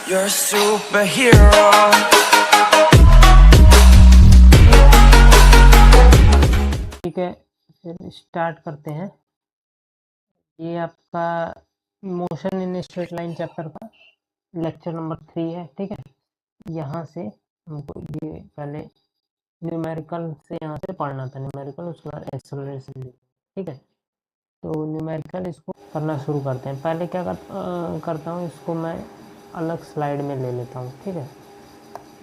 You're a superhero. ठीक है, फिर स्टार्ट करते हैं। ये आपका motion in straight line chapter का लेक्चर नंबर 3 है। ठीक है, यहाँ से हमको ये पहले न्यूमेरिकल से यहाँ से पढ़ना था, न्यूमेरिकल, उसके बाद एक्सेलरेशन। ठीक है, तो न्यूमेरिकल इसको करना शुरू करते हैं। पहले क्या करता हूँ, इसको मैं अलग स्लाइड में ले लेता हूँ। ठीक है,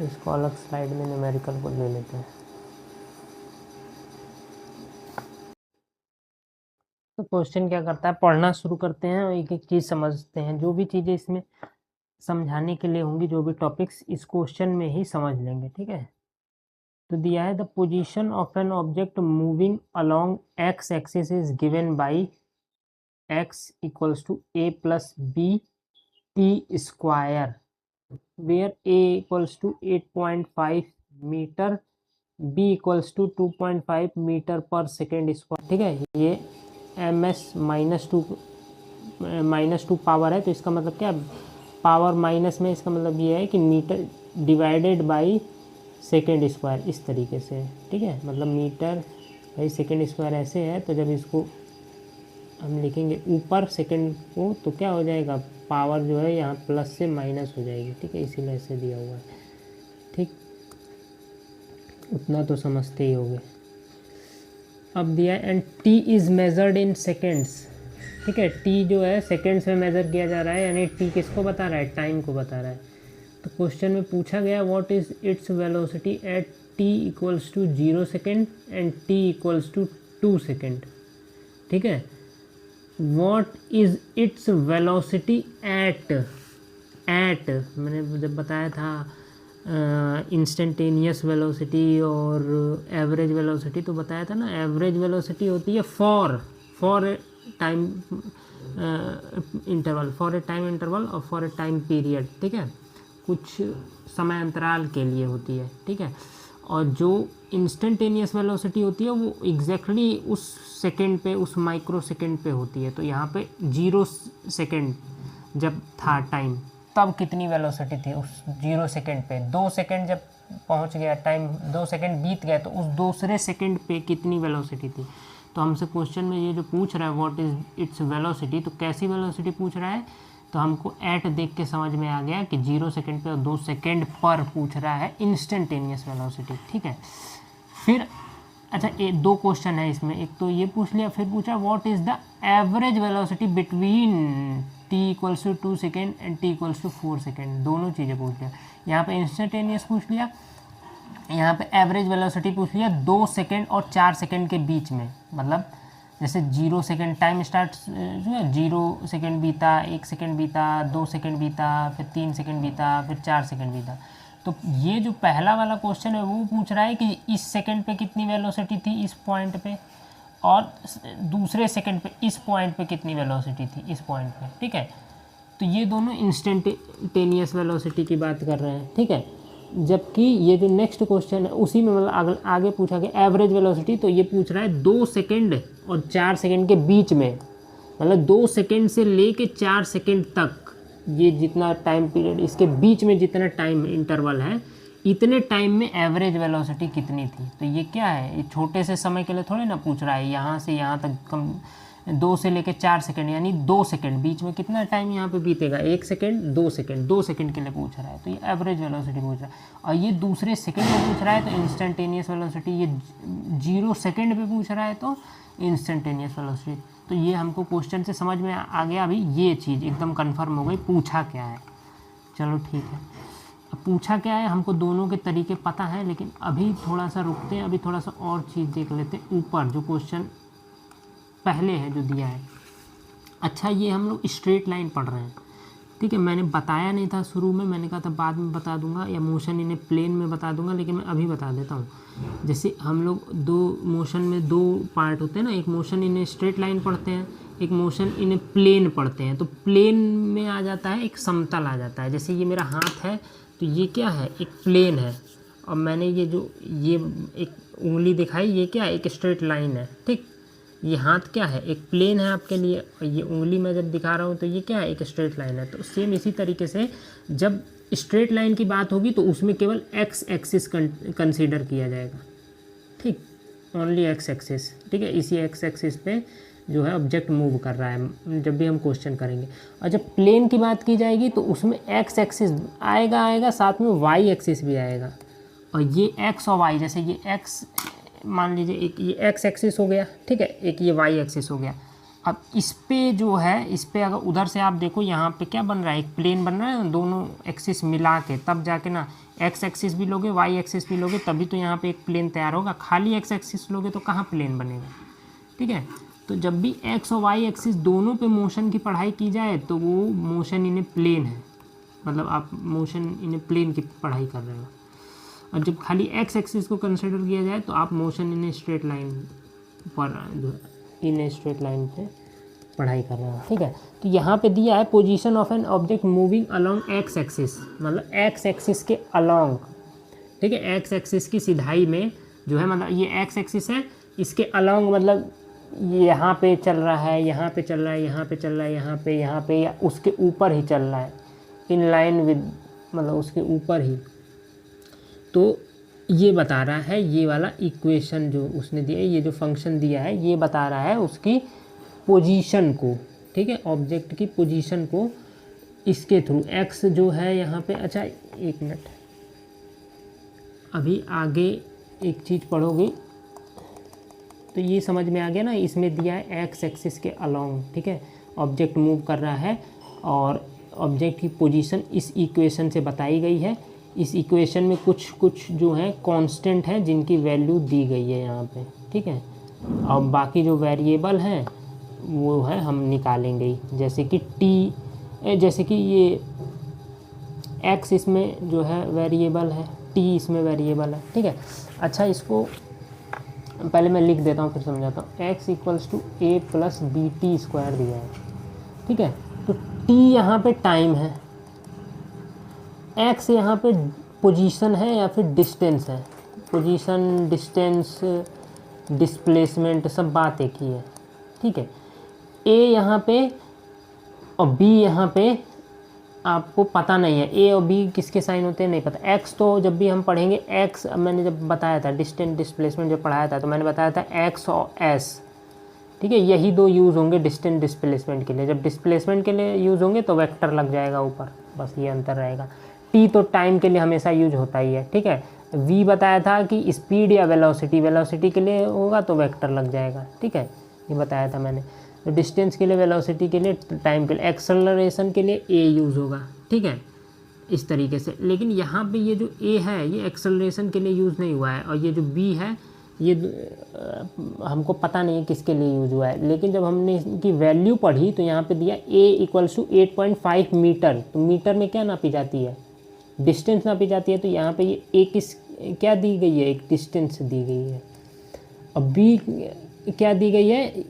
इसको अलग स्लाइड में न्यूमेरिकल को ले लेते हैं। तो क्वेश्चन क्या करता है, पढ़ना शुरू करते हैं और एक एक चीज़ समझते हैं। जो भी चीज़ें इसमें समझाने के लिए होंगी, जो भी टॉपिक्स इस क्वेश्चन में ही समझ लेंगे। ठीक है, तो दिया है the position of an object moving along x axis is given by x equals to a plus b t square, where a equals to 8.5 metre, b equals to 2.5 metre per second square. ठीक है, ये ms -2 power है, तो इसका मतलब क्या, power minus में इसका मतलब ये है कि metre divided by second square, इस तरीके से। ठीक है, मतलब मीटर बाई सेकेंड स्क्वायर ऐसे है, तो जब इसको हम लिखेंगे ऊपर सेकेंड को तो क्या हो जाएगा, पावर जो है यहाँ प्लस से माइनस हो जाएगी। ठीक है, इसीलिए ऐसे दिया हुआ है। ठीक, उतना तो समझते ही होंगे। अब दिया and T is measured in seconds. ठीक है, टी जो है सेकेंड्स में मेज़र किया जा रहा है, यानी टी किसको बता रहा है, टाइम को बता रहा है। तो क्वेश्चन में पूछा गया what is its velocity at t equals to 0 second and t equals to 2 second. ठीक है, what is its velocity at मैंने जब बताया था इंस्टेंटेनियस वेलोसिटी और एवरेज वेलोसिटी, तो बताया था ना, एवरेज वेलोसिटी होती है for time interval, for a time interval और फॉर ए टाइम पीरियड। ठीक है, कुछ समय अंतराल के लिए होती है। ठीक है, और जो इंस्टेंटेनियस वेलोसिटी होती है वो एग्जैक्टली उस सेकंड पे, उस माइक्रो सेकंड पे होती है। तो यहाँ पे 0 सेकंड जब था टाइम, तब कितनी वेलोसिटी थी उस 0 सेकंड पे। 2 सेकंड जब पहुँच गया टाइम, 2 सेकंड बीत गए, तो उस दूसरे सेकंड पे कितनी वेलोसिटी थी। तो हमसे क्वेश्चन में ये जो पूछ रहा है व्हाट इज़ इट्स वेलोसिटी, तो कैसी वेलोसिटी पूछ रहा है, तो हमको एट देख के समझ में आ गया कि 0 सेकंड पे और 2 सेकंड पर पूछ रहा है इंस्टेंटेनियस वेलोसिटी। ठीक है, फिर अच्छा, दो क्वेश्चन है इसमें, एक तो ये पूछ लिया, फिर पूछा what is the average velocity between t equals to 2 second and t equals to 4 second. दोनों चीज़ें पूछ लिया। यहाँ पे इंस्टेंटेनियस पूछ लिया, यहाँ पे एवरेज वेलोसिटी पूछ लिया 2 सेकेंड और 4 सेकेंड के बीच में। मतलब जैसे 0 सेकेंड टाइम स्टार्ट, 0 सेकेंड बीता, 1 सेकेंड बीता, 2 सेकेंड बीता, फिर 3 सेकेंड बीता, फिर 4 सेकेंड बीता। तो ये जो पहला वाला क्वेश्चन है वो पूछ रहा है कि इस सेकेंड पे कितनी वेलोसिटी थी इस पॉइंट पे, और दूसरे सेकेंड पे इस पॉइंट पे कितनी वेलोसिटी थी इस पॉइंट पे। ठीक है, तो ये दोनों इंस्टेंटेनियस वेलोसिटी की बात कर रहे हैं। ठीक है, जबकि ये जो नेक्स्ट क्वेश्चन है उसी में मतलब आगे पूछा गया एवरेज वेलोसिटी, तो ये पूछ रहा है 2 सेकेंड और 4 सेकेंड के बीच में, मतलब 2 सेकेंड से लेके 4 सेकेंड तक, ये जितना टाइम पीरियड, इसके बीच में जितना टाइम इंटरवल है, इतने टाइम में एवरेज वेलोसिटी कितनी थी। तो ये क्या है, ये छोटे से समय के लिए थोड़े ना पूछ रहा है, यहाँ से यहाँ तक कम 2 से लेके 4 सेकेंड, यानी 2 सेकेंड, बीच में कितना टाइम यहाँ पे बीतेगा, 1 सेकेंड, 2 सेकेंड, 2 सेकेंड के लिए पूछ रहा है। तो ये एवरेज वेलोसिटी पूछ रहा है, और ये दूसरे सेकेंड में पूछ रहा है तो इंस्टेंटेनियस वेलोसिटी, ये 0 सेकेंड पे पूछ रहा है तो इंस्टेंटेनियस वेलोसिटी। तो ये हमको क्वेश्चन से समझ में आ गया। अभी ये चीज़ एकदम कंफर्म हो गई, पूछा क्या है। चलो ठीक है, अब पूछा क्या है, हमको दोनों के तरीके पता हैं, लेकिन अभी थोड़ा सा रुकते हैं, अभी थोड़ा सा और चीज़ देख लेते हैं। ऊपर जो क्वेश्चन पहले है जो दिया है, अच्छा ये हम लोग स्ट्रेट लाइन पढ़ रहे हैं। ठीक है, मैंने बताया नहीं था शुरू में, मैंने कहा था बाद में बता दूंगा, या मोशन इन्हें प्लेन में बता दूंगा, लेकिन मैं अभी बता देता हूँ। जैसे हम लोग दो मोशन में 2 पार्ट होते हैं ना, एक मोशन इन्हें स्ट्रेट लाइन पढ़ते हैं, एक मोशन इन्हें प्लेन पढ़ते हैं। तो प्लेन में आ जाता है, एक समतल आ जाता है। जैसे ये मेरा हाथ है, तो ये क्या है, एक प्लेन है, और मैंने ये जो ये एक उंगली दिखाई, ये क्या है, एक स्ट्रेट लाइन है। ठीक, ये हाथ क्या है, एक प्लेन है आपके लिए, और ये उंगली मैं जब दिखा रहा हूँ तो ये क्या है, एक स्ट्रेट लाइन है। तो सेम इसी तरीके से जब स्ट्रेट लाइन की बात होगी तो उसमें केवल एक्स एक्सिस कंसीडर किया जाएगा, ठीक, ओनली एक्स एक्सिस, ठीक है। इसी एक्स एक्सिस पे जो है ऑब्जेक्ट मूव कर रहा है जब भी हम क्वेश्चन करेंगे। और जब प्लेन की बात की जाएगी तो उसमें एक्स एक्सिस आएगा, साथ में वाई एक्सिस भी आएगा। और ये एक्स और वाई, जैसे ये एक्स मान लीजिए, एक ये एक्स एक्सिस हो गया, ठीक है, एक ये वाई एक्सिस हो गया। अब इस पे जो है, इस पे अगर उधर से आप देखो, यहाँ पे क्या बन रहा है, एक प्लेन बन रहा है ना, दोनों एक्सिस मिला के, तब जाके ना एक्स एक्सिस भी लोगे वाई एक्सिस भी लोगे तभी तो यहाँ पे एक प्लेन तैयार होगा। खाली एक्स एक्सिस लोगे तो कहाँ प्लेन बनेगा, ठीक है। तो जब भी एक्स और वाई एक्सिस दोनों पे मोशन की पढ़ाई की जाए तो वो मोशन इन ए प्लेन है, मतलब आप मोशन इन ए प्लेन की पढ़ाई कर रहे हो। और जब खाली एक्स एक्सिस को कंसिडर किया जाए तो आप motion in a straight line पर, जो इन ए स्ट्रेट लाइन पे पढ़ाई कर रहे हो, ठीक है। तो यहाँ पे दिया है position of an object moving along x axis, मतलब एक्स एक्सिस के अलोंग, ठीक है, एक्स एक्सिस की सिधाई में जो है, मतलब ये एक्स एक्सिस है, इसके अलोंग मतलब यहाँ पे चल रहा है, यहाँ पे चल रहा है, यहाँ पे चल रहा है, यहाँ पे या उसके ऊपर ही चल रहा है, इन लाइन विद, मतलब उसके ऊपर ही। तो ये बता रहा है, ये वाला इक्वेशन जो उसने दिया है, ये जो फंक्शन दिया है, ये बता रहा है उसकी पोजीशन को, ठीक है, ऑब्जेक्ट की पोजीशन को इसके थ्रू। एक्स जो है यहाँ पे, अच्छा एक मिनट, अभी आगे एक चीज़ पढ़ोगे तो ये समझ में आ गया ना, इसमें दिया है एक्स एक्सिस के अलोंग, ठीक है, ऑब्जेक्ट मूव कर रहा है और ऑब्जेक्ट की पोजीशन इस इक्वेशन से बताई गई है। इस इक्वेशन में कुछ कुछ जो है कांस्टेंट है जिनकी वैल्यू दी गई है यहाँ पे, ठीक है, और बाकी जो वेरिएबल हैं वो है हम निकालेंगे ही, जैसे कि टी, जैसे कि ये एक्स इसमें जो है वेरिएबल है, टी इसमें वेरिएबल है, ठीक है। अच्छा, इसको पहले मैं लिख देता हूँ फिर समझाता हूँ। X equals to a plus b t square दिया है, ठीक है। तो टी यहाँ पे टाइम है, एक्स यहाँ पे पोजीशन है या फिर डिस्टेंस है, पोजीशन डिस्टेंस डिस्प्लेसमेंट सब बात एक ही है, ठीक है। ए यहाँ पे और बी यहाँ पे आपको पता नहीं है, ए और बी किसके साइन होते हैं नहीं पता। एक्स तो जब भी हम पढ़ेंगे, एक्स मैंने जब बताया था डिस्टेंस डिस्प्लेसमेंट जब पढ़ाया था तो मैंने बताया था एक्स और एस, ठीक है, यही दो यूज़ होंगे डिस्टेंस डिस्प्लेसमेंट के लिए। जब डिस्प्लेसमेंट के लिए यूज़ होंगे तो वेक्टर लग जाएगा ऊपर, बस ये अंतर रहेगा। टी तो टाइम के लिए हमेशा यूज होता ही है, ठीक है। वी बताया था कि स्पीड या वेलोसिटी, वेलोसिटी के लिए होगा तो वेक्टर लग जाएगा, ठीक है, ये बताया था मैंने। तो डिस्टेंस के लिए, वेलोसिटी के लिए, टाइम के लिए, एक्सेलरेशन के लिए ए यूज़ होगा, ठीक है, इस तरीके से। लेकिन यहाँ पे ये जो ए है ये एक्सेलरेशन के लिए यूज़ नहीं हुआ है, और ये जो बी है ये हमको पता नहीं है किसके लिए यूज़ हुआ है। लेकिन जब हमने इसकी वैल्यू पढ़ी तो यहाँ पे दिया ए इक्वल्स टू 8.5 मीटर, तो मीटर में क्या नापी जाती है, डिस्टेंस नापी जाती है। तो यहाँ पे ये ए किस क्या दी गई है, एक डिस्टेंस दी गई है। अब बी क्या दी गई है,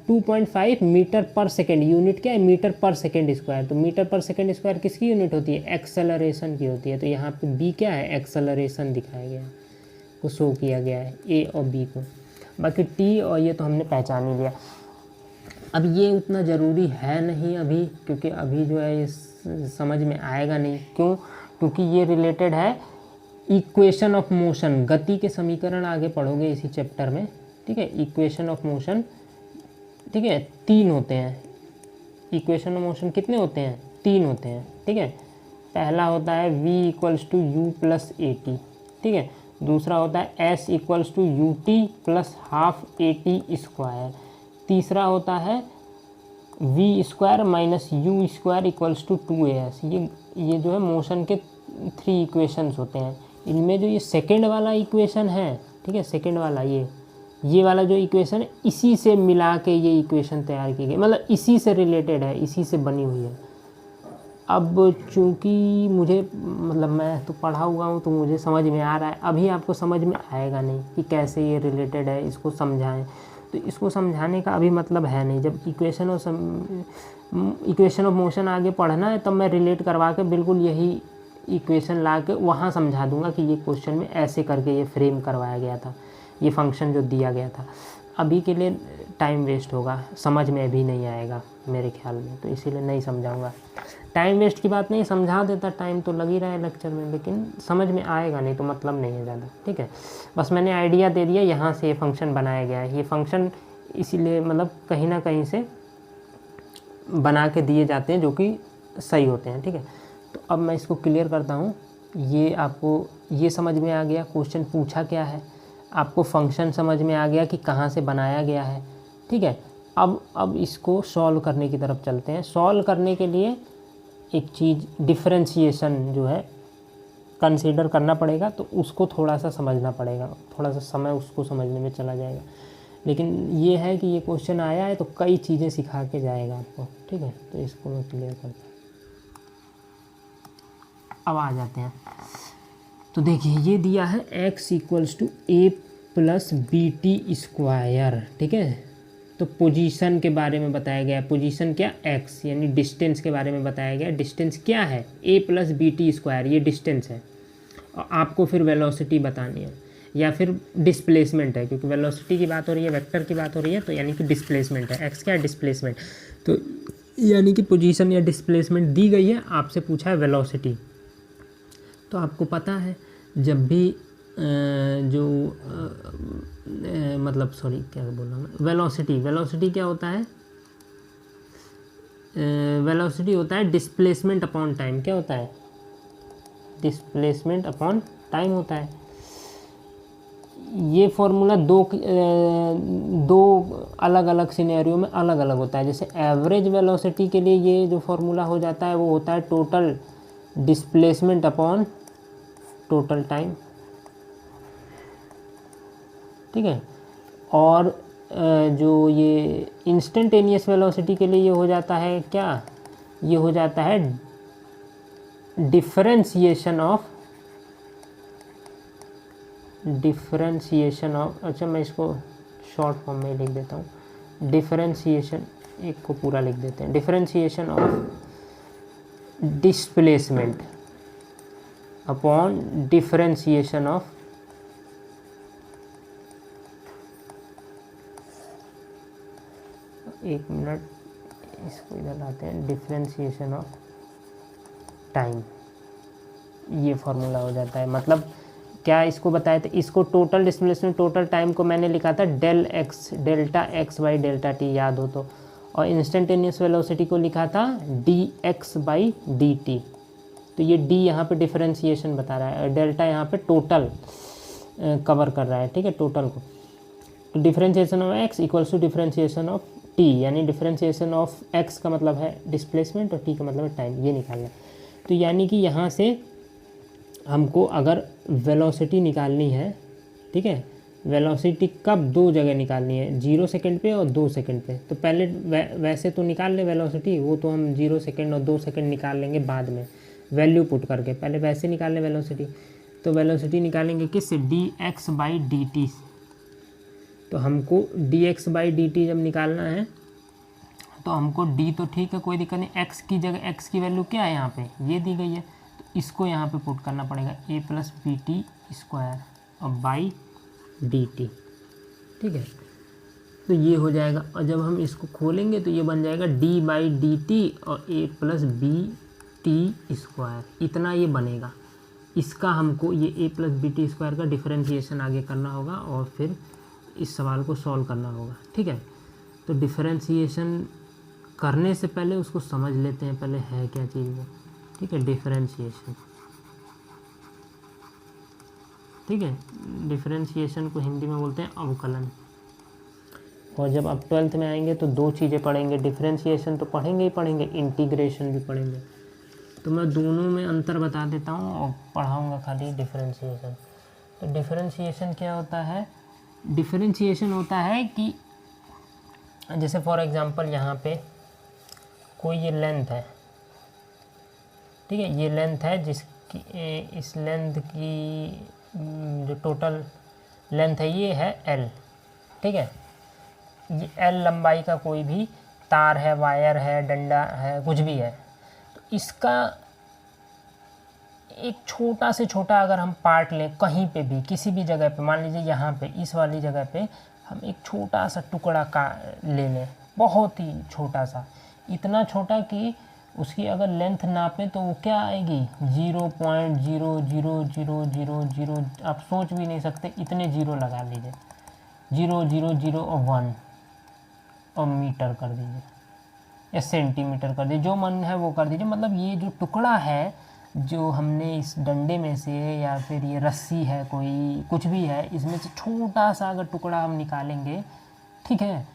2.5 मीटर पर सेकेंड, यूनिट क्या है, मीटर पर सेकेंड स्क्वायर। तो मीटर पर सेकेंड स्क्वायर किसकी यूनिट होती है, एक्सेलरेशन की होती है। तो यहाँ पे बी क्या है, एक्सेलरेशन दिखाया गया है, को शो किया गया है ए और बी को। बाकी टी और ये तो हमने पहचान ही लिया। अब ये उतना ज़रूरी है नहीं अभी, क्योंकि अभी जो है ये समझ में आएगा नहीं। क्यों, क्योंकि ये रिलेटेड है इक्वेशन ऑफ मोशन, गति के समीकरण आगे पढ़ोगे इसी चैप्टर में, ठीक है। इक्वेशन ऑफ मोशन, ठीक है, 3 होते हैं। इक्वेशन ऑफ मोशन कितने होते हैं, 3 होते हैं, ठीक है। पहला होता है v equals to u plus a t, ठीक है। दूसरा होता है s equals to u t plus half a t square. तीसरा होता है v square minus u square equals to 2as। ये जो है मोशन के 3 इक्वेशंस होते हैं। इनमें जो ये सेकेंड वाला इक्वेशन है, ठीक है, सेकेंड वाला ये वाला जो इक्वेशन है, इसी से मिला के ये इक्वेशन तैयार की गई, मतलब इसी से रिलेटेड है, इसी से बनी हुई है। अब चूँकि मुझे, मतलब मैं तो पढ़ा हुआ हूँ तो मुझे समझ में आ रहा है, अभी आपको समझ में आएगा नहीं कि कैसे ये रिलेटेड है, इसको समझाएं। तो इसको समझाने का अभी मतलब है नहीं। जब इक्वेशन ऑफ मोशन आगे पढ़ना है तब मैं रिलेट करवा के बिल्कुल यही इक्वेशन ला के वहाँ समझा दूंगा कि ये क्वेश्चन में ऐसे करके ये फ्रेम करवाया गया था, ये फंक्शन जो दिया गया था। अभी के लिए टाइम वेस्ट होगा, समझ में भी नहीं आएगा मेरे ख्याल में, तो इसीलिए नहीं समझाऊंगा। टाइम वेस्ट की बात नहीं, समझा देता, टाइम तो लग ही रहा है लेक्चर में, लेकिन समझ में आएगा नहीं तो मतलब नहीं है ज़्यादा, ठीक है। बस मैंने आइडिया दे दिया, यहाँ से ये फंक्शन बनाया गया है। ये फंक्शन इसीलिए मतलब कहीं ना कहीं से बना के दिए जाते हैं जो कि सही होते हैं, ठीक है। तो अब मैं इसको क्लियर करता हूँ। ये आपको ये समझ में आ गया क्वेश्चन पूछा क्या है, आपको फंक्शन समझ में आ गया कि कहाँ से बनाया गया है, ठीक है। अब इसको सॉल्व करने की तरफ चलते हैं। सॉल्व करने के लिए एक चीज़ डिफरेंशिएशन जो है कंसीडर करना पड़ेगा, तो उसको थोड़ा सा समझना पड़ेगा, थोड़ा सा समय उसको समझने में चला जाएगा। लेकिन ये है कि ये क्वेश्चन आया है तो कई चीज़ें सिखा के जाएगा आपको, ठीक है। तो इसको मैं क्लियर करता हूँ। अब आ जाते हैं, तो देखिए ये दिया है x equals to a plus b t square, ठीक है। तो पोजीशन के बारे में बताया गया है, पोजीशन क्या x यानी डिस्टेंस के बारे में बताया गया है। डिस्टेंस क्या है a plus b t square, ये डिस्टेंस है। और आपको फिर वेलोसिटी बतानी है या फिर डिस्प्लेसमेंट है, क्योंकि वेलोसिटी की बात हो रही है, वेक्टर की बात हो रही है, तो यानी कि डिस्प्लेसमेंट है। x क्या है डिस्प्लेसमेंट, तो यानी कि पोजीशन या डिस्प्लेसमेंट दी गई है, आपसे पूछा है वेलोसिटी। तो आपको पता है जब भी मतलब सॉरी क्या बोल रहा हूँ, वेलोसिटी क्या होता है, वेलोसिटी होता है डिस्प्लेसमेंट अपॉन टाइम। क्या होता है, डिस्प्लेसमेंट अपॉन टाइम होता है। ये फॉर्मूला दो अलग अलग सिनेरियो में अलग अलग होता है। जैसे एवरेज वेलोसिटी के लिए ये जो फॉर्मूला हो जाता है वो होता है total displacement upon total time, ठीक है। और जो ये इंस्टेंटेनियस वेलोसिटी के लिए ये हो जाता है क्या, ये हो जाता है डिफरेंशिएशन ऑफ, अच्छा मैं इसको शॉर्ट फॉर्म में लिख देता हूँ, डिफरेंशिएशन, एक को पूरा लिख देते हैं, differentiation of displacement upon differentiation of एक मिनट इसको इधर लाते हैं, डिफरेंशिएशन ऑफ टाइम, ये फॉर्मूला हो जाता है। मतलब क्या इसको बताया था, इसको टोटल डिस्प्लेसमेंट टोटल टाइम को मैंने लिखा था delta x by delta T, याद हो तो। और इंस्टेंटेनियस वेलोसिटी को लिखा था D x by D T. तो ये डी यहाँ पे डिफरेंशिएशन बता रहा है और डेल्टा यहाँ पे टोटल कवर कर रहा है, ठीक है, टोटल को। तो differentiation of x equals to differentiation of t, यानी डिफरेंशिएशन ऑफ एक्स का मतलब है डिस्प्लेसमेंट और टी का मतलब है टाइम, ये निकालना है। तो यानी कि यहाँ से हमको अगर वेलोसिटी निकालनी है, ठीक है, वेलोसिटी कब दो जगह निकालनी है, 0 सेकंड पे और 2 सेकंड पे। तो पहले वैसे तो निकाल ले वेलोसिटी, वो तो हम 0 सेकंड और 2 सेकंड निकाल लेंगे बाद में वैल्यू पुट करके, पहले वैसे निकाल लें वेलोसिटी। तो वेलोसिटी निकालेंगे किससे, D x by D T. तो हमको D x by D T जब निकालना है तो हमको डी तो ठीक है कोई दिक्कत नहीं, एक्स की जगह एक्स की वैल्यू क्या है यहाँ पे, ये दी गई है, तो इसको यहाँ पे पुट करना पड़ेगा ए प्लस बी टी स्क्वायर और बाई डी टी, ठीक है। तो ये हो जाएगा, और जब हम इसको खोलेंगे तो ये बन जाएगा डी बाई डी टी और ए प्लस बी टी स्क्वायर, इतना ये बनेगा। इसका हमको ये ए प्लस बी टी स्क्वायर का डिफरेंशिएशन आगे करना होगा और फिर इस सवाल को सॉल्व करना होगा, ठीक है। तो डिफरेंशिएशन करने से पहले उसको समझ लेते हैं, पहले है क्या चीज़ वो, ठीक है, डिफरेंशिएशन, ठीक है। डिफरेंशिएशन को हिंदी में बोलते हैं अवकलन। और जब आप 12th में आएंगे तो दो चीज़ें पढ़ेंगे, डिफरेंशिएशन तो पढ़ेंगे ही पढ़ेंगे, इंटीग्रेशन भी पढ़ेंगे। तो मैं दोनों में अंतर बता देता हूँ और पढ़ाऊँगा खाली डिफरेंशिएशन। तो डिफरेंशिएशन क्या होता है, डिफरेंशिएशन होता है कि जैसे फॉर एग्जांपल यहाँ पे कोई ये लेंथ है, ठीक है, ये लेंथ है जिसकी इस लेंथ की जो टोटल लेंथ है ये है L, ठीक है। ये L लंबाई का कोई भी तार है, वायर है, डंडा है, कुछ भी है, तो इसका एक छोटा से छोटा अगर हम पार्ट लें कहीं पे भी किसी भी जगह पे, मान लीजिए यहाँ पे इस वाली जगह पे हम एक छोटा सा टुकड़ा का ले लें, बहुत ही छोटा सा, इतना छोटा कि उसकी अगर लेंथ नापें तो वो क्या आएगी 0.00000, आप सोच भी नहीं सकते, इतने जीरो लगा लीजिए, 000 और 1 और मीटर कर दीजिए या सेंटीमीटर कर दीजिए, जो मन है वो कर दीजिए। मतलब ये जो टुकड़ा है जो हमने इस डंडे में से या फिर ये रस्सी है कोई कुछ भी है, इसमें से छोटा सा अगर टुकड़ा हम निकालेंगे, ठीक है,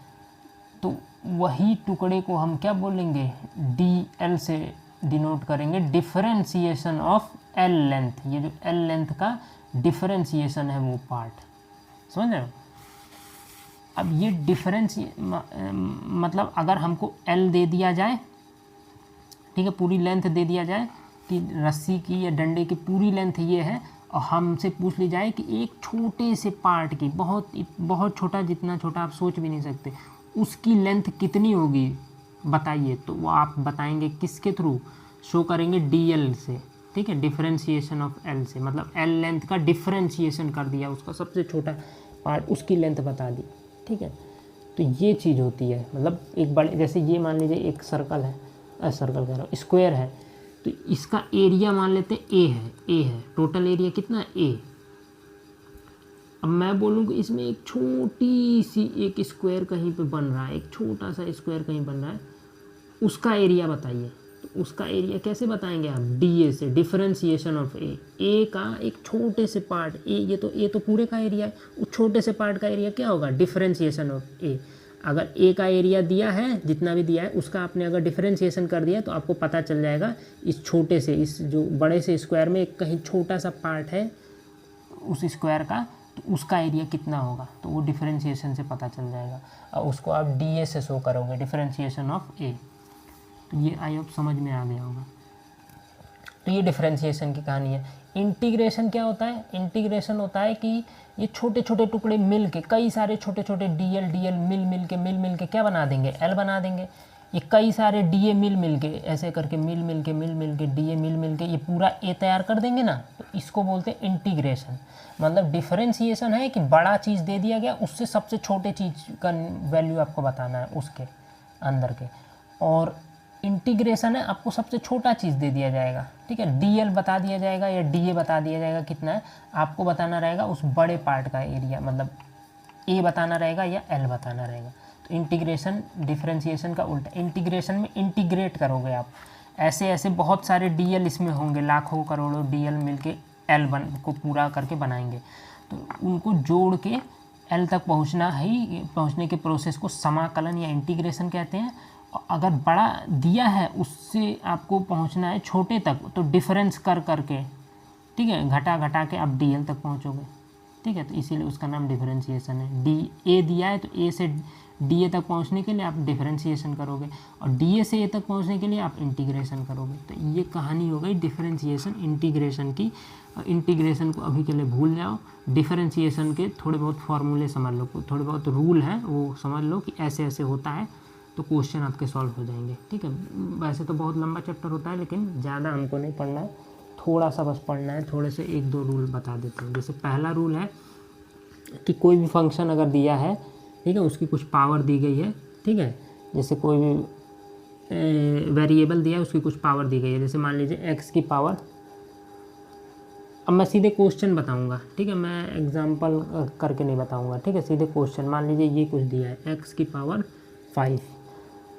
तो वही टुकड़े को हम क्या बोलेंगे, DL से डिनोट करेंगे, डिफरेंशिएशन ऑफ L लेंथ। ये जो L लेंथ का डिफरेंशिएशन है वो पार्ट, समझ रहे हो। अब ये मतलब अगर हमको L दे दिया जाए, ठीक है, पूरी लेंथ दे दिया जाए कि रस्सी की या डंडे की पूरी लेंथ ये है, और हमसे पूछ ली जाए कि एक छोटे से पार्ट की, बहुत छोटा, जितना छोटा आप सोच भी नहीं सकते, उसकी लेंथ कितनी होगी बताइए, तो वो आप बताएंगे किसके थ्रू, शो करेंगे DL से, ठीक है, डिफरेंशिएशन ऑफ L से। मतलब L लेंथ का डिफरेंशिएशन कर दिया, उसका सबसे छोटा पार्ट, उसकी लेंथ बता दी, ठीक है। तो ये चीज़ होती है, मतलब एक बड़े, जैसे ये मान लीजिए एक सर्कल है, सर्कल कह रहा हूँ, स्क्वायर है, तो इसका एरिया मान लेते हैं A है, टोटल एरिया कितना A। अब मैं बोलूँ कि इसमें एक छोटी सी एक स्क्वायर कहीं पे बन रहा है, एक छोटा सा स्क्वायर कहीं बन रहा है, उसका एरिया बताइए। तो उसका एरिया कैसे बताएंगे आप, DA से, डिफरेंशिएशन ऑफ A का एक छोटे से पार्ट, ये तो पूरे का एरिया है, उस छोटे से पार्ट का एरिया क्या होगा, डिफरेंशिएशन ऑफ A। अगर A का एरिया दिया है, जितना भी दिया है, उसका आपने अगर डिफरेंशिएशन कर दिया तो आपको पता चल जाएगा इस छोटे से, इस जो बड़े से स्क्वायर में एक कहीं छोटा सा पार्ट है उस स्क्वायर का, तो उसका एरिया कितना होगा, तो वो डिफरेंशिएशन से पता चल जाएगा, और उसको आप DA से शो करोगे, डिफरेंशिएशन ऑफ A। तो ये आई होप समझ में आ गया होगा। तो ये डिफरेंशिएशन की कहानी है। इंटीग्रेशन क्या होता है, इंटीग्रेशन होता है कि ये छोटे छोटे टुकड़े मिल के, कई सारे छोटे छोटे DL मिल के क्या बना देंगे, L बना देंगे। ये कई सारे DA मिल के ऐसे करके मिल के DA मिल के ये पूरा A तैयार कर देंगे ना, तो इसको बोलते हैं इंटीग्रेशन। मतलब डिफरेंशिएशन है कि बड़ा चीज़ दे दिया गया, उससे सबसे छोटे चीज़ का वैल्यू आपको बताना है उसके अंदर के, और इंटीग्रेशन है आपको सबसे छोटा चीज़ दे दिया जाएगा, ठीक है, DL बता दिया जाएगा या DA बता दिया जाएगा कितना है, आपको बताना रहेगा उस बड़े पार्ट का एरिया, मतलब A बताना रहेगा या L बताना रहेगा। तो इंटीग्रेशन डिफरेंशिएशन का उल्टा, इंटीग्रेशन में इंटीग्रेट करोगे आप, ऐसे ऐसे बहुत सारे DL इसमें होंगे, लाखों करोड़ों DL मिलके L को पूरा करके बनाएंगे, तो उनको जोड़ के L तक पहुंचने के प्रोसेस को समाकलन या इंटीग्रेशन कहते हैं। अगर बड़ा दिया है उससे आपको पहुंचना है छोटे तक, तो डिफरेंस कर करके, ठीक है, घटा के आप DL तक पहुंचोगे, ठीक है, तो इसीलिए उसका नाम डिफरेंशिएशन है। A दिया है तो A से DA तक पहुंचने के लिए आप डिफरेंशिएशन करोगे, और DA से A तक पहुंचने के लिए आप इंटीग्रेशन करोगे। तो ये कहानी हो गई डिफरेंशिएशन इंटीग्रेशन की। इंटीग्रेशन को अभी के लिए भूल जाओ, डिफरेंशिएशन के थोड़े बहुत फार्मूले समझ लो, थोड़े बहुत रूल हैं वो समझ लो कि ऐसे ऐसे होता है, तो क्वेश्चन आपके सॉल्व हो जाएंगे, ठीक है। वैसे तो बहुत लंबा चैप्टर होता है, लेकिन ज़्यादा हमको नहीं पढ़ना है, थोड़ा सा बस पढ़ना है, थोड़े से एक दो रूल बता देते हैं। जैसे पहला रूल है कि कोई भी फंक्शन अगर दिया है, ठीक है, उसकी कुछ पावर दी गई है, ठीक है, जैसे कोई भी वेरिएबल दिया है उसकी कुछ पावर दी गई है, जैसे मान लीजिए x की पावर, अब मैं सीधे क्वेश्चन बताऊंगा, ठीक है, मैं एग्जांपल करके नहीं बताऊंगा, ठीक है, सीधे क्वेश्चन। मान लीजिए ये कुछ दिया है x की पावर 5,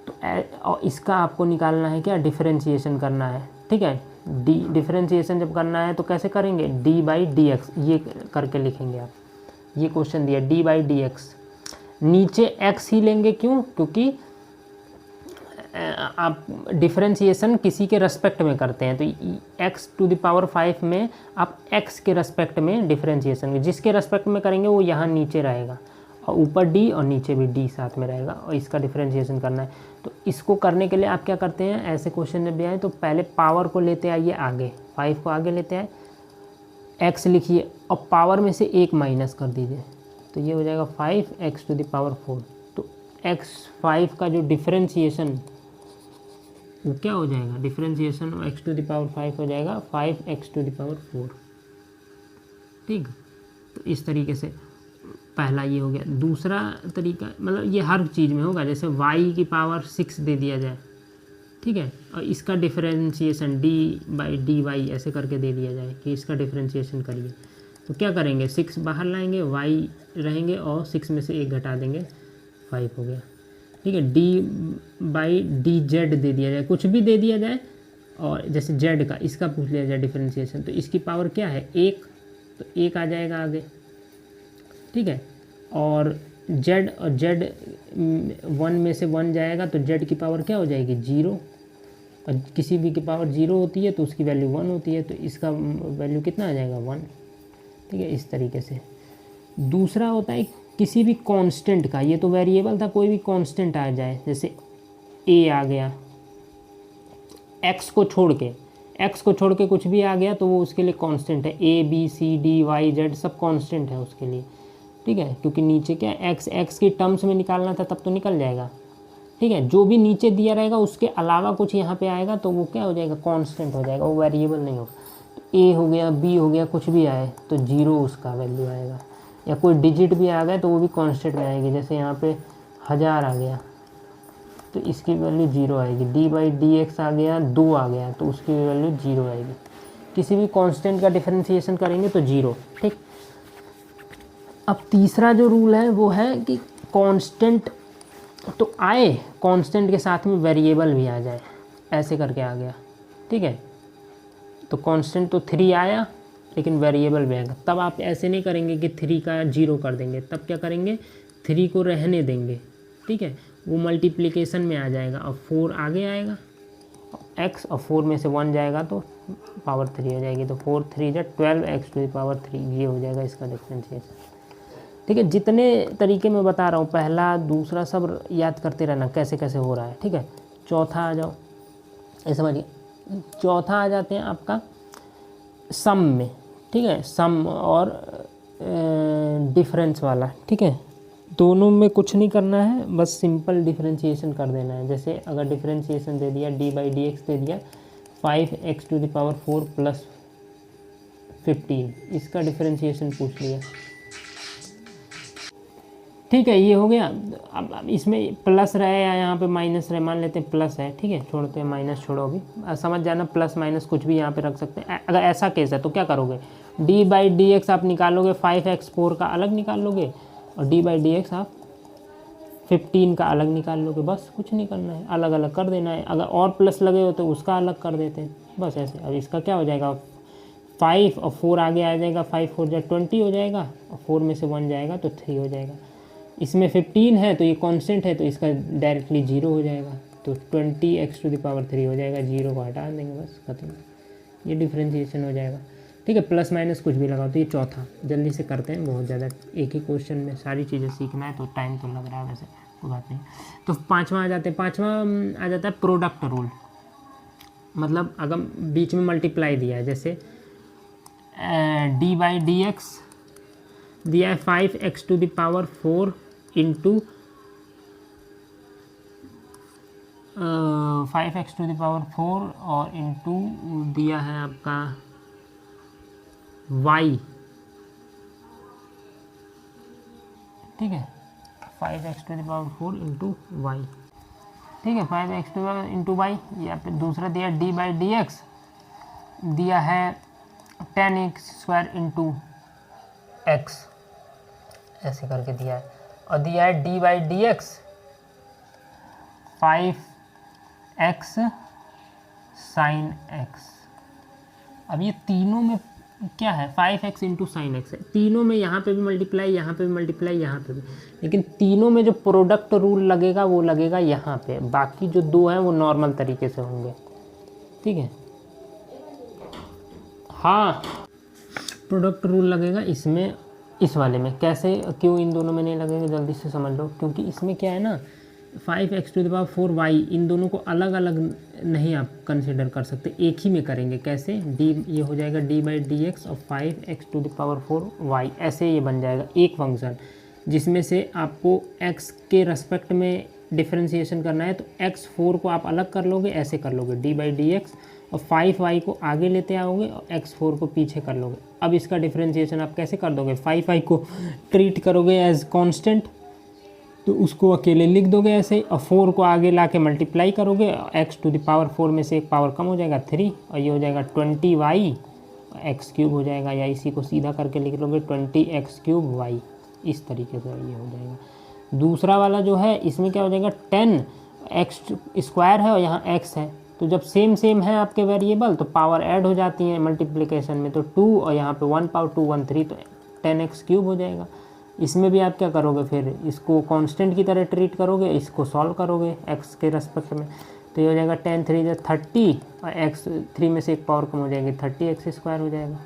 तो और इसका आपको निकालना है क्या, डिफरेंशिएशन करना है, ठीक है। डिफरेंशिएशन जब करना है तो कैसे करेंगे, d/dx ये करके लिखेंगे आप। ये क्वेश्चन दिया d/dx, नीचे x ही लेंगे, क्यों, क्योंकि आप डिफरेंशिएशन किसी के रेस्पेक्ट में करते हैं, तो x⁵ में आप x के रेस्पेक्ट में डिफरेंशिएशन, जिसके रेस्पेक्ट में करेंगे वो यहाँ नीचे रहेगा, और ऊपर d और नीचे भी d साथ में रहेगा, और इसका डिफरेंशिएशन करना है। तो इसको करने के लिए आप क्या करते हैं, ऐसे क्वेश्चन जब भी आए तो पहले पावर को लेते आइए आगे, 5 को आगे लेते आए, x लिखिए और पावर में से 1 माइनस कर दीजिए, तो ये हो जाएगा 5x⁴। तो x5 का जो डिफरेंशिएशन वो क्या हो जाएगा, डिफरेंशिएशन x⁵ हो जाएगा 5x⁴, ठीक। तो इस तरीके से पहला ये हो गया। दूसरा तरीका मतलब ये हर चीज़ में होगा, जैसे y की पावर 6 दे दिया जाए, ठीक है, और इसका डिफरेंशिएशन d/dy ऐसे करके दे दिया जाए कि इसका डिफरेंशिएशन करिए, तो क्या करेंगे, 6 बाहर लाएंगे, y रहेंगे और 6 में से 1 घटा देंगे, 5 हो गया, ठीक है। d/dz दे दिया जाए, कुछ भी दे दिया जाए, और जैसे z का इसका पूछ लिया जाए डिफरेंशिएशन, तो इसकी पावर क्या है 1, तो 1 आ जाएगा आगे, ठीक है। और z और z 1 में से 1 जाएगा तो z की पावर क्या हो जाएगी 0, और किसी भी की पावर 0 होती है तो उसकी वैल्यू 1 होती है, तो इसका वैल्यू कितना आ जाएगा 1, ठीक है, इस तरीके से। दूसरा होता है किसी भी कांस्टेंट का, ये तो वेरिएबल था, कोई भी कांस्टेंट आ जाए, जैसे a आ गया, x को छोड़ के कुछ भी आ गया तो वो उसके लिए कांस्टेंट है, a b c d y z सब कांस्टेंट है उसके लिए, ठीक है, क्योंकि नीचे क्या x की टर्म्स में निकालना था तब तो निकल जाएगा, ठीक है। जो भी नीचे दिया रहेगा उसके अलावा कुछ यहाँ पे आएगा तो वो क्या हो जाएगा कांस्टेंट हो जाएगा, वो वेरिएबल नहीं होगा। तो a हो गया, b हो गया, कुछ भी आए तो 0 उसका वैल्यू आएगा, या कोई डिजिट भी आ गया तो वो भी कांस्टेंट में आएगी, जैसे यहाँ पे 1000 आ गया तो इसकी वैल्यू 0 आएगी, d/dx आ गया, 2 आ गया तो उसकी वैल्यू 0 आएगी। किसी भी कांस्टेंट का डिफरेंशिएशन करेंगे तो 0, ठीक। अब तीसरा जो रूल है वो है कि कांस्टेंट तो आए, कांस्टेंट के साथ में वेरिएबल भी आ जाए, ऐसे करके आ गया, ठीक है। तो कांस्टेंट तो 3 आया लेकिन वेरिएबल भी आएगा, तब आप ऐसे नहीं करेंगे कि 3 का 0 कर देंगे, तब क्या करेंगे 3 को रहने देंगे, ठीक है, वो मल्टीप्लिकेशन में आ जाएगा और 4 आगे आएगा x, और 4 में से 1 जाएगा तो पावर 3 हो जाएगी, तो 4 3 जा 12x⁻3, ये हो जाएगा इसका डिफरेंशिएशन, ठीक है। जितने तरीके मैं बता रहा हूँ, पहला दूसरा सब याद करते रहना कैसे कैसे हो रहा है, ठीक है। चौथा आ जाओ, ये समझिए, चौथा आ जाते हैं आपका सम में, ठीक है, सम और डिफरेंस वाला, ठीक है। दोनों में कुछ नहीं करना है, बस सिंपल डिफरेंशिएशन कर देना है। जैसे अगर डिफरेंशिएशन दे दिया d/dx दे दिया 5x⁴ + 15, इसका डिफरेंशिएशन पूछ लिया, ठीक है, ये हो गया। अब इसमें प्लस रहे या यहाँ पे माइनस रहे, मान लेते हैं प्लस है, ठीक है, छोड़ते हैं माइनस, छोड़ो अभी, समझ जाना, प्लस माइनस कुछ भी यहाँ पे रख सकते हैं। अगर ऐसा केस है तो क्या करोगे, d/dx आप निकालोगे 5x4 का अलग निकाल लोगे, और d/dx आप 15 का अलग निकाल लोगे, बस कुछ नहीं करना है, अलग अलग कर देना है। अगर और प्लस लगे हो तो उसका अलग कर देते हैं, बस ऐसे। अब इसका क्या हो जाएगा, 5 और 4 आगे आ जाएगा, 5 4 जा 20 हो जाएगा, और 4 में से 1 जाएगा तो 3 हो जाएगा। इसमें 15 है तो ये कांस्टेंट है तो इसका डायरेक्टली 0 हो जाएगा, तो 20x⁻3 हो जाएगा, 0 को हटा देंगे, बस खत्म, ये डिफरेंशिएशन हो जाएगा, ठीक है। प्लस माइनस कुछ भी लगाओ। तो ये चौथा, जल्दी से करते हैं, बहुत ज़्यादा एक ही क्वेश्चन में सारी चीज़ें सीखना है तो टाइम तो लग रहा है, वैसे कोई बात नहीं। तो पाँचवा आ जाते हैं, पाँचवा आ जाता है प्रोडक्ट रूल, मतलब अगर बीच में मल्टीप्लाई दिया है, जैसे d/dx दिया है 5x⁴ इंटू 5x⁴ और इंटू दिया है आपका y, ठीक है, 5x⁴ इंटू y, ठीक है, 5x इंटू y। या फिर दूसरा दिया d/dx दिया है 10x² इंटू x, ऐसे करके दिया है, और दिया है d/dx 5x sin x। अब ये तीनों में क्या है, 5x इंटू साइन एक्स है, तीनों में यहाँ पे भी मल्टीप्लाई, यहाँ पे भी मल्टीप्लाई, यहाँ पे भी, लेकिन तीनों में जो प्रोडक्ट रूल लगेगा वो लगेगा यहाँ पे, बाकी जो दो हैं वो नॉर्मल तरीके से होंगे, ठीक है। हाँ, प्रोडक्ट रूल लगेगा इसमें, इस वाले में। कैसे, क्यों इन दोनों में नहीं लगेंगे, जल्दी से समझ लो, क्योंकि इसमें क्या है ना, 5x⁴y इन दोनों को अलग अलग नहीं आप कंसिडर कर सकते, एक ही में करेंगे। कैसे, ये हो जाएगा d/dx और 5x⁴y, ऐसे ये बन जाएगा एक फंक्शन, जिसमें से आपको x के रेस्पेक्ट में डिफरेंशिएशन करना है, तो x4 को आप अलग कर लोगे, ऐसे कर लोगे d/dx और 5y को आगे लेते आओगे और x4 को पीछे कर लोगे। अब इसका डिफरेंशिएशन आप कैसे कर दोगे, 5y को ट्रीट करोगे एज कांस्टेंट तो उसको अकेले लिख दोगे ऐसे, और 4 को आगे ला के मल्टीप्लाई करोगे, x⁴ में से एक पावर कम हो जाएगा 3 और ये हो जाएगा 20y x³ हो जाएगा, या इसी को सीधा करके लिख लोगे 20x³ y। इस तरीके से ये हो जाएगा। दूसरा वाला जो है इसमें क्या हो जाएगा 10x² है और यहाँ x है, तो जब सेम सेम है आपके वेरिएबल तो पावर ऐड हो जाती हैं मल्टीप्लिकेशन में, तो 2 और यहाँ पे 1 पावर 2 1 3 तो 10x³ हो जाएगा। इसमें भी आप क्या करोगे, फिर इसको कांस्टेंट की तरह ट्रीट करोगे, इसको सॉल्व करोगे x के रेस्पेक्ट में, तो ये हो जाएगा 10 3 30 और x3 में से एक पावर कम हो जाएगी 30x² हो जाएगा।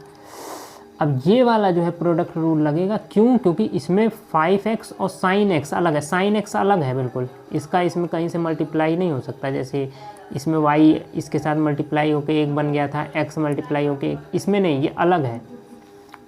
अब ये वाला जो है प्रोडक्ट रूल लगेगा, क्यों, क्योंकि इसमें 5x और sin x अलग है, sin x अलग है बिल्कुल, इसका इसमें कहीं से मल्टीप्लाई नहीं हो सकता। जैसे इसमें y इसके साथ मल्टीप्लाई होके एक बन गया था, x मल्टीप्लाई होके एक, इसमें नहीं, ये अलग है।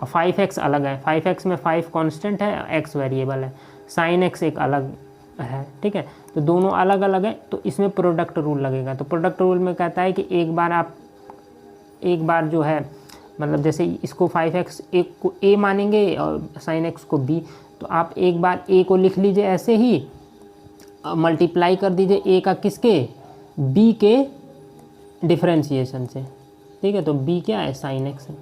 और 5x अलग है, 5x में 5 कांस्टेंट है, x वेरिएबल है, sin x एक अलग है, ठीक है, तो दोनों अलग अलग है, तो इसमें प्रोडक्ट रूल लगेगा। तो प्रोडक्ट रूल में कहता है कि एक बार जो है, मतलब जैसे इसको 5x एक को a मानेंगे और sin x को b, तो आप एक बार a को लिख लीजिए ऐसे ही, मल्टीप्लाई कर दीजिए a का किसके, b के डिफरेंशिएशन से, ठीक है, तो b क्या है, sin x है,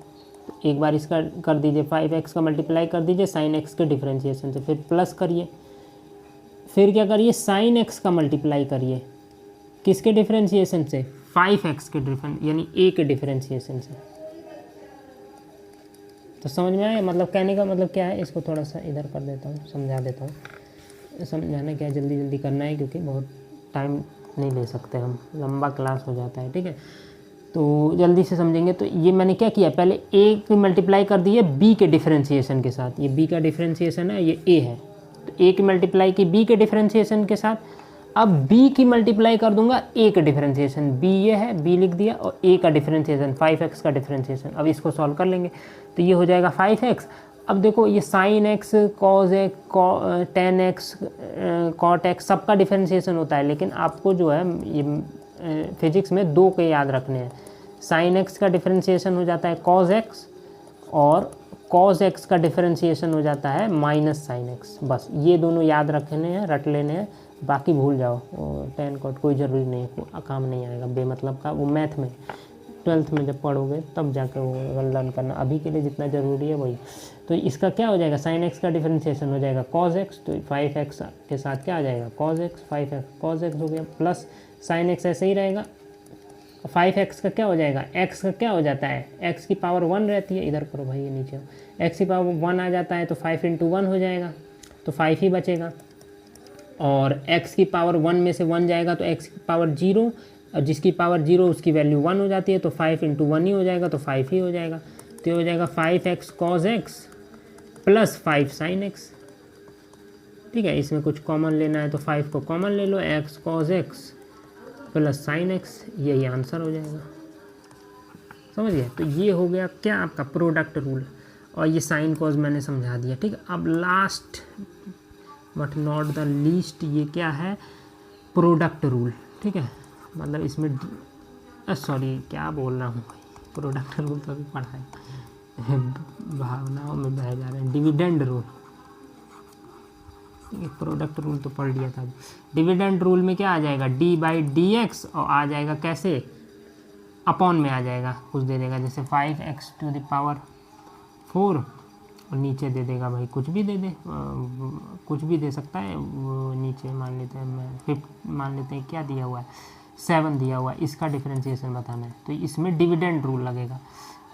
तो एक बार इसका कर दीजिए 5x का मल्टीप्लाई कर दीजिए sin x के डिफरेंशिएशन से, फिर प्लस करिए, फिर क्या करिए sin x का मल्टीप्लाई करिए किसके डिफरेंशिएशन से, 5x के यानी a के डिफरेंशिएशन से। तो समझ में आया, मतलब कहने का मतलब क्या है, इसको थोड़ा सा इधर कर देता हूँ, समझा देता हूँ। समझाना क्या है, जल्दी जल्दी करना है क्योंकि बहुत टाइम नहीं ले सकते हम, लंबा क्लास हो जाता है, ठीक है, तो जल्दी से समझेंगे। तो ये मैंने क्या किया, पहले a की मल्टीप्लाई कर दी है b के डिफरेंशिएशन के साथ, ये b का डिफरेंशिएशन है, ये a है, तो a की मल्टीप्लाई की b के डिफरेंशिएशन के साथ। अब b की मल्टीप्लाई कर दूंगा a का डिफरेंशिएशन, b ये है, b लिख दिया, और a का डिफरेंशिएशन 5x का डिफरेंशिएशन। अब इसको सॉल्व कर लेंगे तो ये हो जाएगा 5x। अब देखो ये sin x cos x tan x cot x सबका डिफरेंशिएशन होता है, लेकिन आपको जो है ये फिजिक्स में 2 के याद रखने हैं। sin x का डिफरेंशिएशन हो जाता है cos x और cos x का डिफरेंशिएशन हो जाता है माइनस sin x। बस ये दोनों याद रखने हैं, रट लेने हैं, बाकी भूल जाओ, tan cot कोई ज़रूरी नहीं है, काम नहीं आएगा बेमतलब का, वो मैथ में 12th में जब पढ़ोगे तब जाकर वो लर्न करना, अभी के लिए जितना ज़रूरी है वही। तो इसका क्या हो जाएगा, sin x का डिफरेंशिएशन हो जाएगा cos x, तो 5x के साथ क्या आ जाएगा cos x, 5x cos x हो गया, प्लस sin x ऐसे ही रहेगा, 5x का क्या हो जाएगा, x का क्या हो जाता है, x की पावर 1 रहती है, इधर करो भाई ये नीचे, x की पावर 1 आ जाता है तो 5 × 1 हो जाएगा, तो 5 ही बचेगा, और x की पावर 1 में से 1 जाएगा तो x की पावर 0, और जिसकी पावर 0 उसकी वैल्यू 1 हो जाती है, तो 5 × 1 ही हो जाएगा, तो 5 ही हो जाएगा, तो ये हो जाएगा 5x cos x plus 5 sin x, ठीक है। इसमें कुछ कॉमन लेना है तो 5 को कॉमन ले लो, x cos x plus sin x, यही आंसर हो जाएगा, समझ गए। तो ये हो गया क्या आपका प्रोडक्ट रूल, और ये साइन कॉज मैंने समझा दिया, ठीक है। अब last but not the least ये क्या है, प्रोडक्ट रूल, ठीक है, मतलब इसमें सॉरी क्या बोल रहा हूँ, प्रोडक्ट रूल तो अभी पढ़ा है, भावनाओं में बह जा रहे हैं, डिविडेंड रूल, प्रोडक्ट रूल तो पढ़ लिया था। डिविडेंड रूल में क्या आ जाएगा, d/dx, और आ जाएगा कैसे, अपॉन में आ जाएगा, कुछ दे देगा, जैसे 5x⁴ और नीचे दे देगा भाई कुछ भी दे दे, कुछ भी दे सकता है, वो नीचे मान लेते हैं 5 मान लेते हैं, क्या दिया हुआ है 7 दिया हुआ है, इसका डिफरेंशिएशन बताना है, तो इसमें डिविडेंड रूल लगेगा,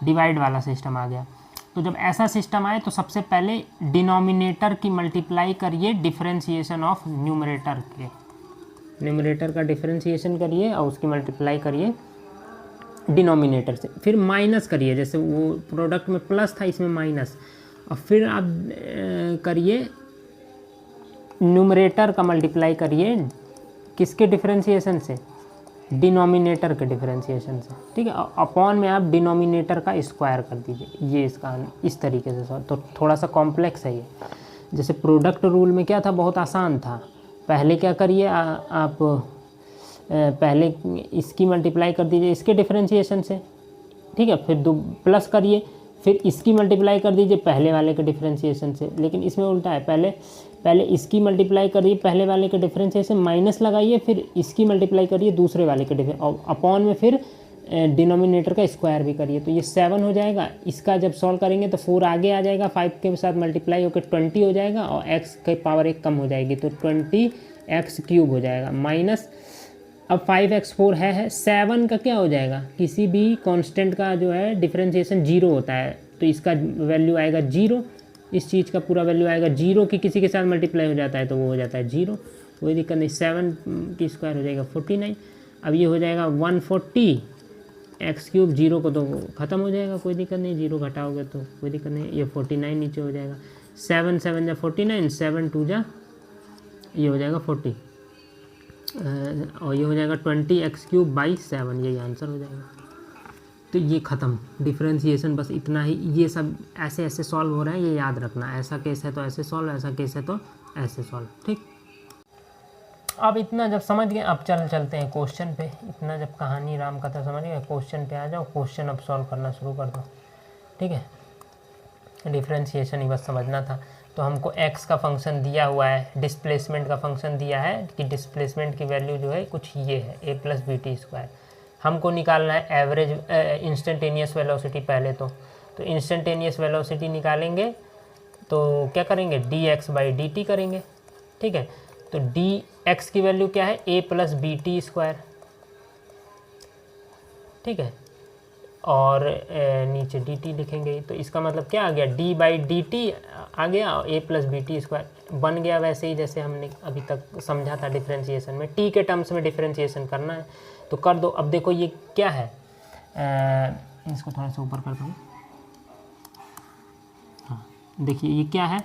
डिवाइड वाला सिस्टम आ गया। तो जब ऐसा सिस्टम आए तो सबसे पहले डिनोमिनेटर की मल्टीप्लाई करिए डिफरेंशिएशन ऑफ न्यूमरेटर के, न्यूमरेटर का डिफरेंशिएशन करिए और उसकी मल्टीप्लाई करिए डिनोमिनेटर से, फिर माइनस करिए, जैसे वो प्रोडक्ट में प्लस था इसमें माइनस, और फिर आप करिए न्यूमरेटर का मल्टीप्लाई करिए किसके डिफरेंशिएशन से, डिनोमिनेटर के डिफरेंशिएशन से, ठीक है। अपॉन में आप डिनोमिनेटर का स्क्वायर कर दीजिए, ये इसका इस तरीके से, तो थोड़ा सा कॉम्प्लेक्स है ये। जैसे प्रोडक्ट रूल में क्या था, बहुत आसान था, पहले क्या करिए आप पहले इसकी मल्टीप्लाई कर दीजिए इसके डिफरेंशिएशन से, ठीक है, फिर दो प्लस करिए, फिर इसकी मल्टीप्लाई कर दीजिए पहले वाले के डिफरेंशिएशन से। लेकिन इसमें उल्टा है, पहले इसकी मल्टीप्लाई करिए पहले वाले के डिफरेंशिएशन, माइनस लगाइए, फिर इसकी मल्टीप्लाई करिए दूसरे वाले के और अपॉन में फिर डिनोमिनेटर का स्क्वायर भी करिए। तो ये 7 हो जाएगा। इसका जब सॉल्व करेंगे तो 4 आगे आ जाएगा, 5 के साथ मल्टीप्लाई होकर 20 हो जाएगा और x के पावर 1 कम हो जाएगी तो 20x³ हो जाएगा माइनस। अब 5x4 है 7 का क्या हो जाएगा, किसी भी कांस्टेंट का जो है डिफरेंशिएशन 0 होता है तो इसका वैल्यू आएगा 0, इस चीज़ का पूरा वैल्यू आएगा 0 की किसी के साथ मल्टीप्लाई हो जाता है तो वो हो जाता है 0, कोई दिक्कत नहीं। 7 की स्क्वायर हो जाएगा 49। अब ये हो जाएगा 140 x³ 0 को तो ख़त्म हो जाएगा, कोई दिक्कत नहीं, 0 घटाओगे तो कोई दिक्कत नहीं। ये 49 नीचे हो जाएगा, 7 7 जा 49, 7 2 जा ये हो जाएगा 40 और ये हो जाएगा 20x³/7, यही आंसर हो जाएगा। तो ये ख़त्म डिफरेंशिएशन, बस इतना ही। ये सब ऐसे ऐसे सॉल्व हो रहा है, ये याद रखना, ऐसा केस है तो ऐसे सॉल्व, ऐसा केस है तो ऐसे सॉल्व, ठीक। अब इतना जब समझ गए, अब चलते हैं क्वेश्चन पे। इतना जब कहानी राम कथा समझ गए, क्वेश्चन पे आ जाओ, क्वेश्चन अब सॉल्व करना शुरू कर दो, ठीक है। डिफरेंशिएशन ही बस समझना था। तो हमको x का फंक्शन दिया हुआ है, डिस्प्लेसमेंट का फंक्शन दिया है कि डिस्प्लेसमेंट की वैल्यू जो है कुछ ये है a+bt²। हमको निकालना है एवरेज इंस्टेंटेनियस वेलोसिटी पहले तो इंस्टेंटेनियस वेलोसिटी निकालेंगे तो क्या करेंगे, dx/dt करेंगे, ठीक है। तो dx की वैल्यू क्या है, a+bt², ठीक है, और नीचे dt लिखेंगे। तो इसका मतलब क्या आ गया, d/dt आ गया और a+bt² बन गया वैसे ही जैसे हमने अभी तक समझा था डिफरेंशिएशन में। t के टर्म्स में डिफरेंशिएशन करना है तो कर दो। अब देखो ये क्या है, इसको थोड़ा सा ऊपर करता हूँ। हाँ देखिए ये क्या है,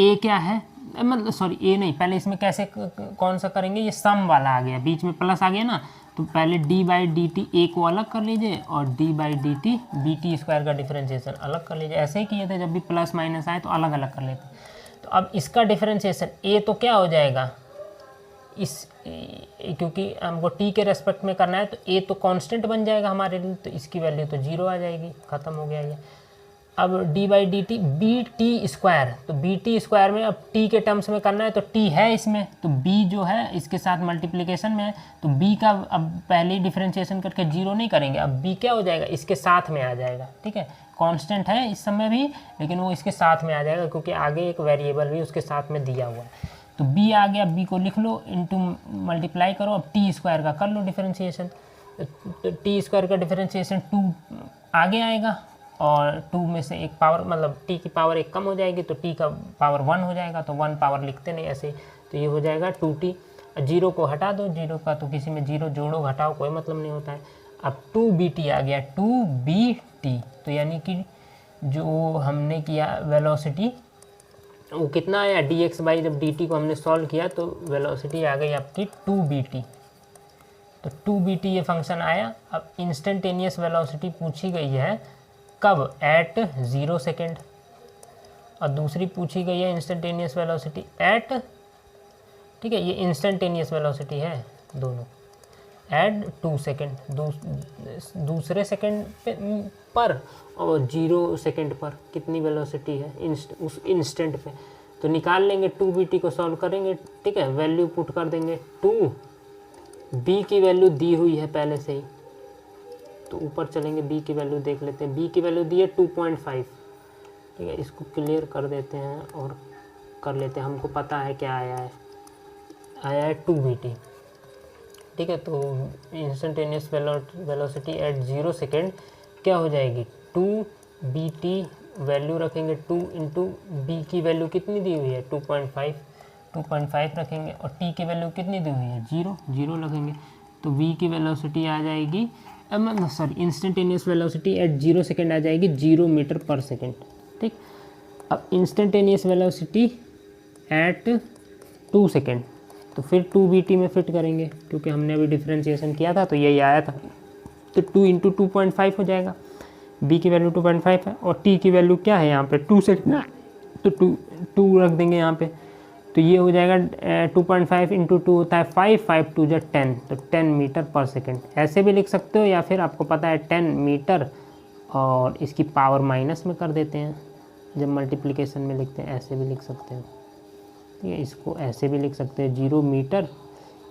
a क्या है, मतलब सॉरी a नहीं, पहले इसमें कैसे कौन सा करेंगे, ये सम वाला आ गया, बीच में प्लस आ गया ना, तो पहले d/dt a को अलग कर लीजिए और d/dt bt² का डिफरेंशिएशन अलग कर लीजिए। ऐसे ही किए थे, जब भी प्लस माइनस आए तो अलग अलग कर लेते। तो अब इसका डिफरेंशिएशन a तो क्या हो जाएगा, इस क्योंकि हमको t के रेस्पेक्ट में करना है तो a तो कांस्टेंट बन जाएगा हमारे लिए, तो इसकी वैल्यू तो 0 आ जाएगी, ख़त्म हो गया ये। अब d/dt bt², तो bt² में अब t के टर्म्स में करना है तो t है इसमें, तो b जो है इसके साथ मल्टीप्लिकेशन में है तो b का अब पहले ही डिफरेंशिएशन करके 0 नहीं करेंगे, अब b क्या हो जाएगा, इसके साथ में आ जाएगा, ठीक है। कांस्टेंट है इस समय भी लेकिन वो इसके साथ में आ जाएगा क्योंकि आगे एक वेरिएबल भी उसके साथ में दिया हुआ है। तो b आ गया, b को लिख लो, इंटू मल्टीप्लाई करो, अब t² का कर लो डिफरेंशिएशन। तो t² का डिफरेंशिएशन 2 आगे आएगा और 2 में से एक पावर मतलब t की पावर 1 कम हो जाएगी तो t का पावर 1 हो जाएगा, तो 1 पावर लिखते नहीं ऐसे, तो ये हो जाएगा 2t। 0 को हटा दो, 0 का तो किसी में 0 जोड़ो घटाओ कोई मतलब नहीं होता है। अब 2bt आ गया, 2bt, तो यानी कि जो हमने किया वेलोसिटी वो कितना आया, dx/ जब dt को हमने सॉल्व किया तो वेलोसिटी आ गई आपकी 2bt। तो 2bt ये फंक्शन आया। अब इंस्टेंटेनियस वेलोसिटी पूछी गई है कब, एट 0 सेकेंड, और दूसरी पूछी गई है इंस्टेंटेनियस वेलोसिटी एट, ठीक है, ये इंस्टेंटेनियस वेलोसिटी है दोनों, एट 2 सेकेंड, दूसरे सेकेंड पर और 0 सेकेंड पर कितनी वेलोसिटी है उस इंस्टेंट पे, तो निकाल लेंगे। 2bt को सॉल्व करेंगे, ठीक है, वैल्यू पुट कर देंगे 2, b की वैल्यू दी हुई है पहले से ही, तो ऊपर चलेंगे, b की वैल्यू देख लेते हैं। b की वैल्यू दी है 2.5, ठीक है, इसको क्लियर कर देते हैं और कर लेते हैं। हमको पता है क्या आया है 2bt, ठीक है। तो इंस्टेंटेनियस वेलोसिटी एट 0 सेकेंड क्या हो जाएगी, 2bt वैल्यू रखेंगे 2 इंटू b की वैल्यू कितनी दी हुई है 2.5 रखेंगे और t की वैल्यू कितनी दी हुई है 0 लगेंगे, तो v की वेलोसिटी आ जाएगी, sorry instantaneous velocity at 0 second आ जाएगी 0 मीटर पर सेकेंड, ठीक। अब इंस्टेंटेनियस वेलोसिटी एट 2 सेकेंड, तो फिर 2bt में फिट करेंगे क्योंकि हमने अभी डिफरेंशिएशन किया था तो यही आया था, तो 2 इंटू 2.5 हो जाएगा। b की वैल्यू 2.5 है और t की वैल्यू क्या है यहाँ पे 2 सेकेंड, तो 2 रख देंगे यहाँ पे, तो ये हो जाएगा 2.5 इंटू 2 होता है 5, 5 2 जा 10, तो 10 मीटर पर सेकेंड ऐसे भी लिख सकते हो, या फिर आपको पता है 10 मीटर और इसकी पावर माइनस में कर देते हैं जब मल्टीप्लिकेशन में लिखते हैं, ऐसे भी लिख सकते हो। ठीक है, इसको ऐसे भी लिख सकते हैं 0 metre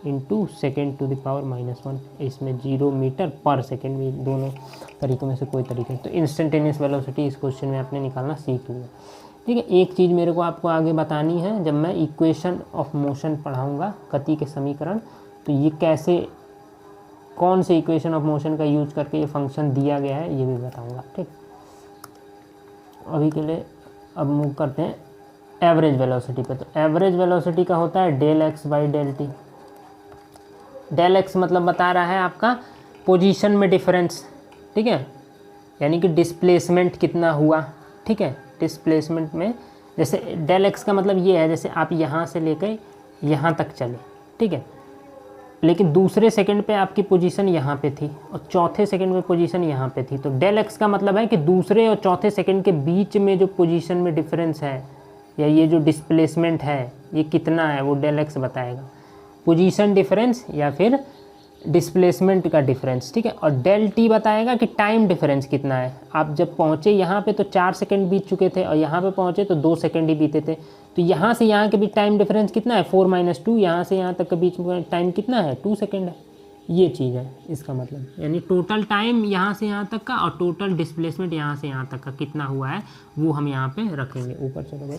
into second to the power -1, इसमें 0 मीटर पर सेकेंड भी, दोनों तरीकों में से कोई तरीके। तो इंस्टेंटेनियस वेलोसिटी इस क्वेश्चन में आपने निकालना सीख लिया। ठीक है, एक चीज़ मेरे को आपको आगे बतानी है, जब मैं इक्वेशन ऑफ मोशन पढ़ाऊँगा, गति के समीकरण, तो ये कैसे, कौन से इक्वेशन ऑफ मोशन का यूज करके ये फंक्शन दिया गया है ये भी बताऊँगा। ठीक, अभी के लिए अब मूव करते हैं एवरेज वेलोसिटी पे। तो एवरेज वेलोसिटी का होता है del x by del t. Del x मतलब बता रहा है आपका पोजीशन में डिफरेंस, ठीक है, यानी कि डिस्प्लेसमेंट कितना हुआ। ठीक है, डिस्प्लेसमेंट में जैसे डेल एक्स का मतलब ये है, जैसे आप यहाँ से लेकर यहाँ तक चले, ठीक है, लेकिन दूसरे सेकंड पे आपकी पोजीशन यहाँ पे थी और चौथे सेकंड में पोजीशन यहाँ पे थी, तो डेल एक्स का मतलब है कि दूसरे और चौथे सेकंड के बीच में जो पोजीशन में डिफरेंस है या ये जो डिस्प्लेसमेंट है ये कितना है, वो डेल एक्स बताएगा। पोजीशन डिफरेंस या फिर डिस्प्लेसमेंट का डिफरेंस। ठीक है, और डेल टी बताएगा कि टाइम डिफरेंस कितना है। आप जब पहुँचे यहाँ पे तो 4 सेकंड बीत चुके थे और यहाँ पे पहुँचे तो 2 सेकंड ही बीते थे, तो यहाँ से यहाँ के बीच टाइम डिफरेंस कितना है, 4 - 2, यहाँ से यहाँ तक के बीच में टाइम कितना है, 2 सेकंड है। ये चीज़ है इसका मतलब, यानी टोटल टाइम यहाँ से यहाँ तक का और टोटल डिस्प्लेसमेंट यहाँ से यहाँ तक का कितना हुआ है वो हम यहाँ पे रखेंगे। ऊपर चलो भाई,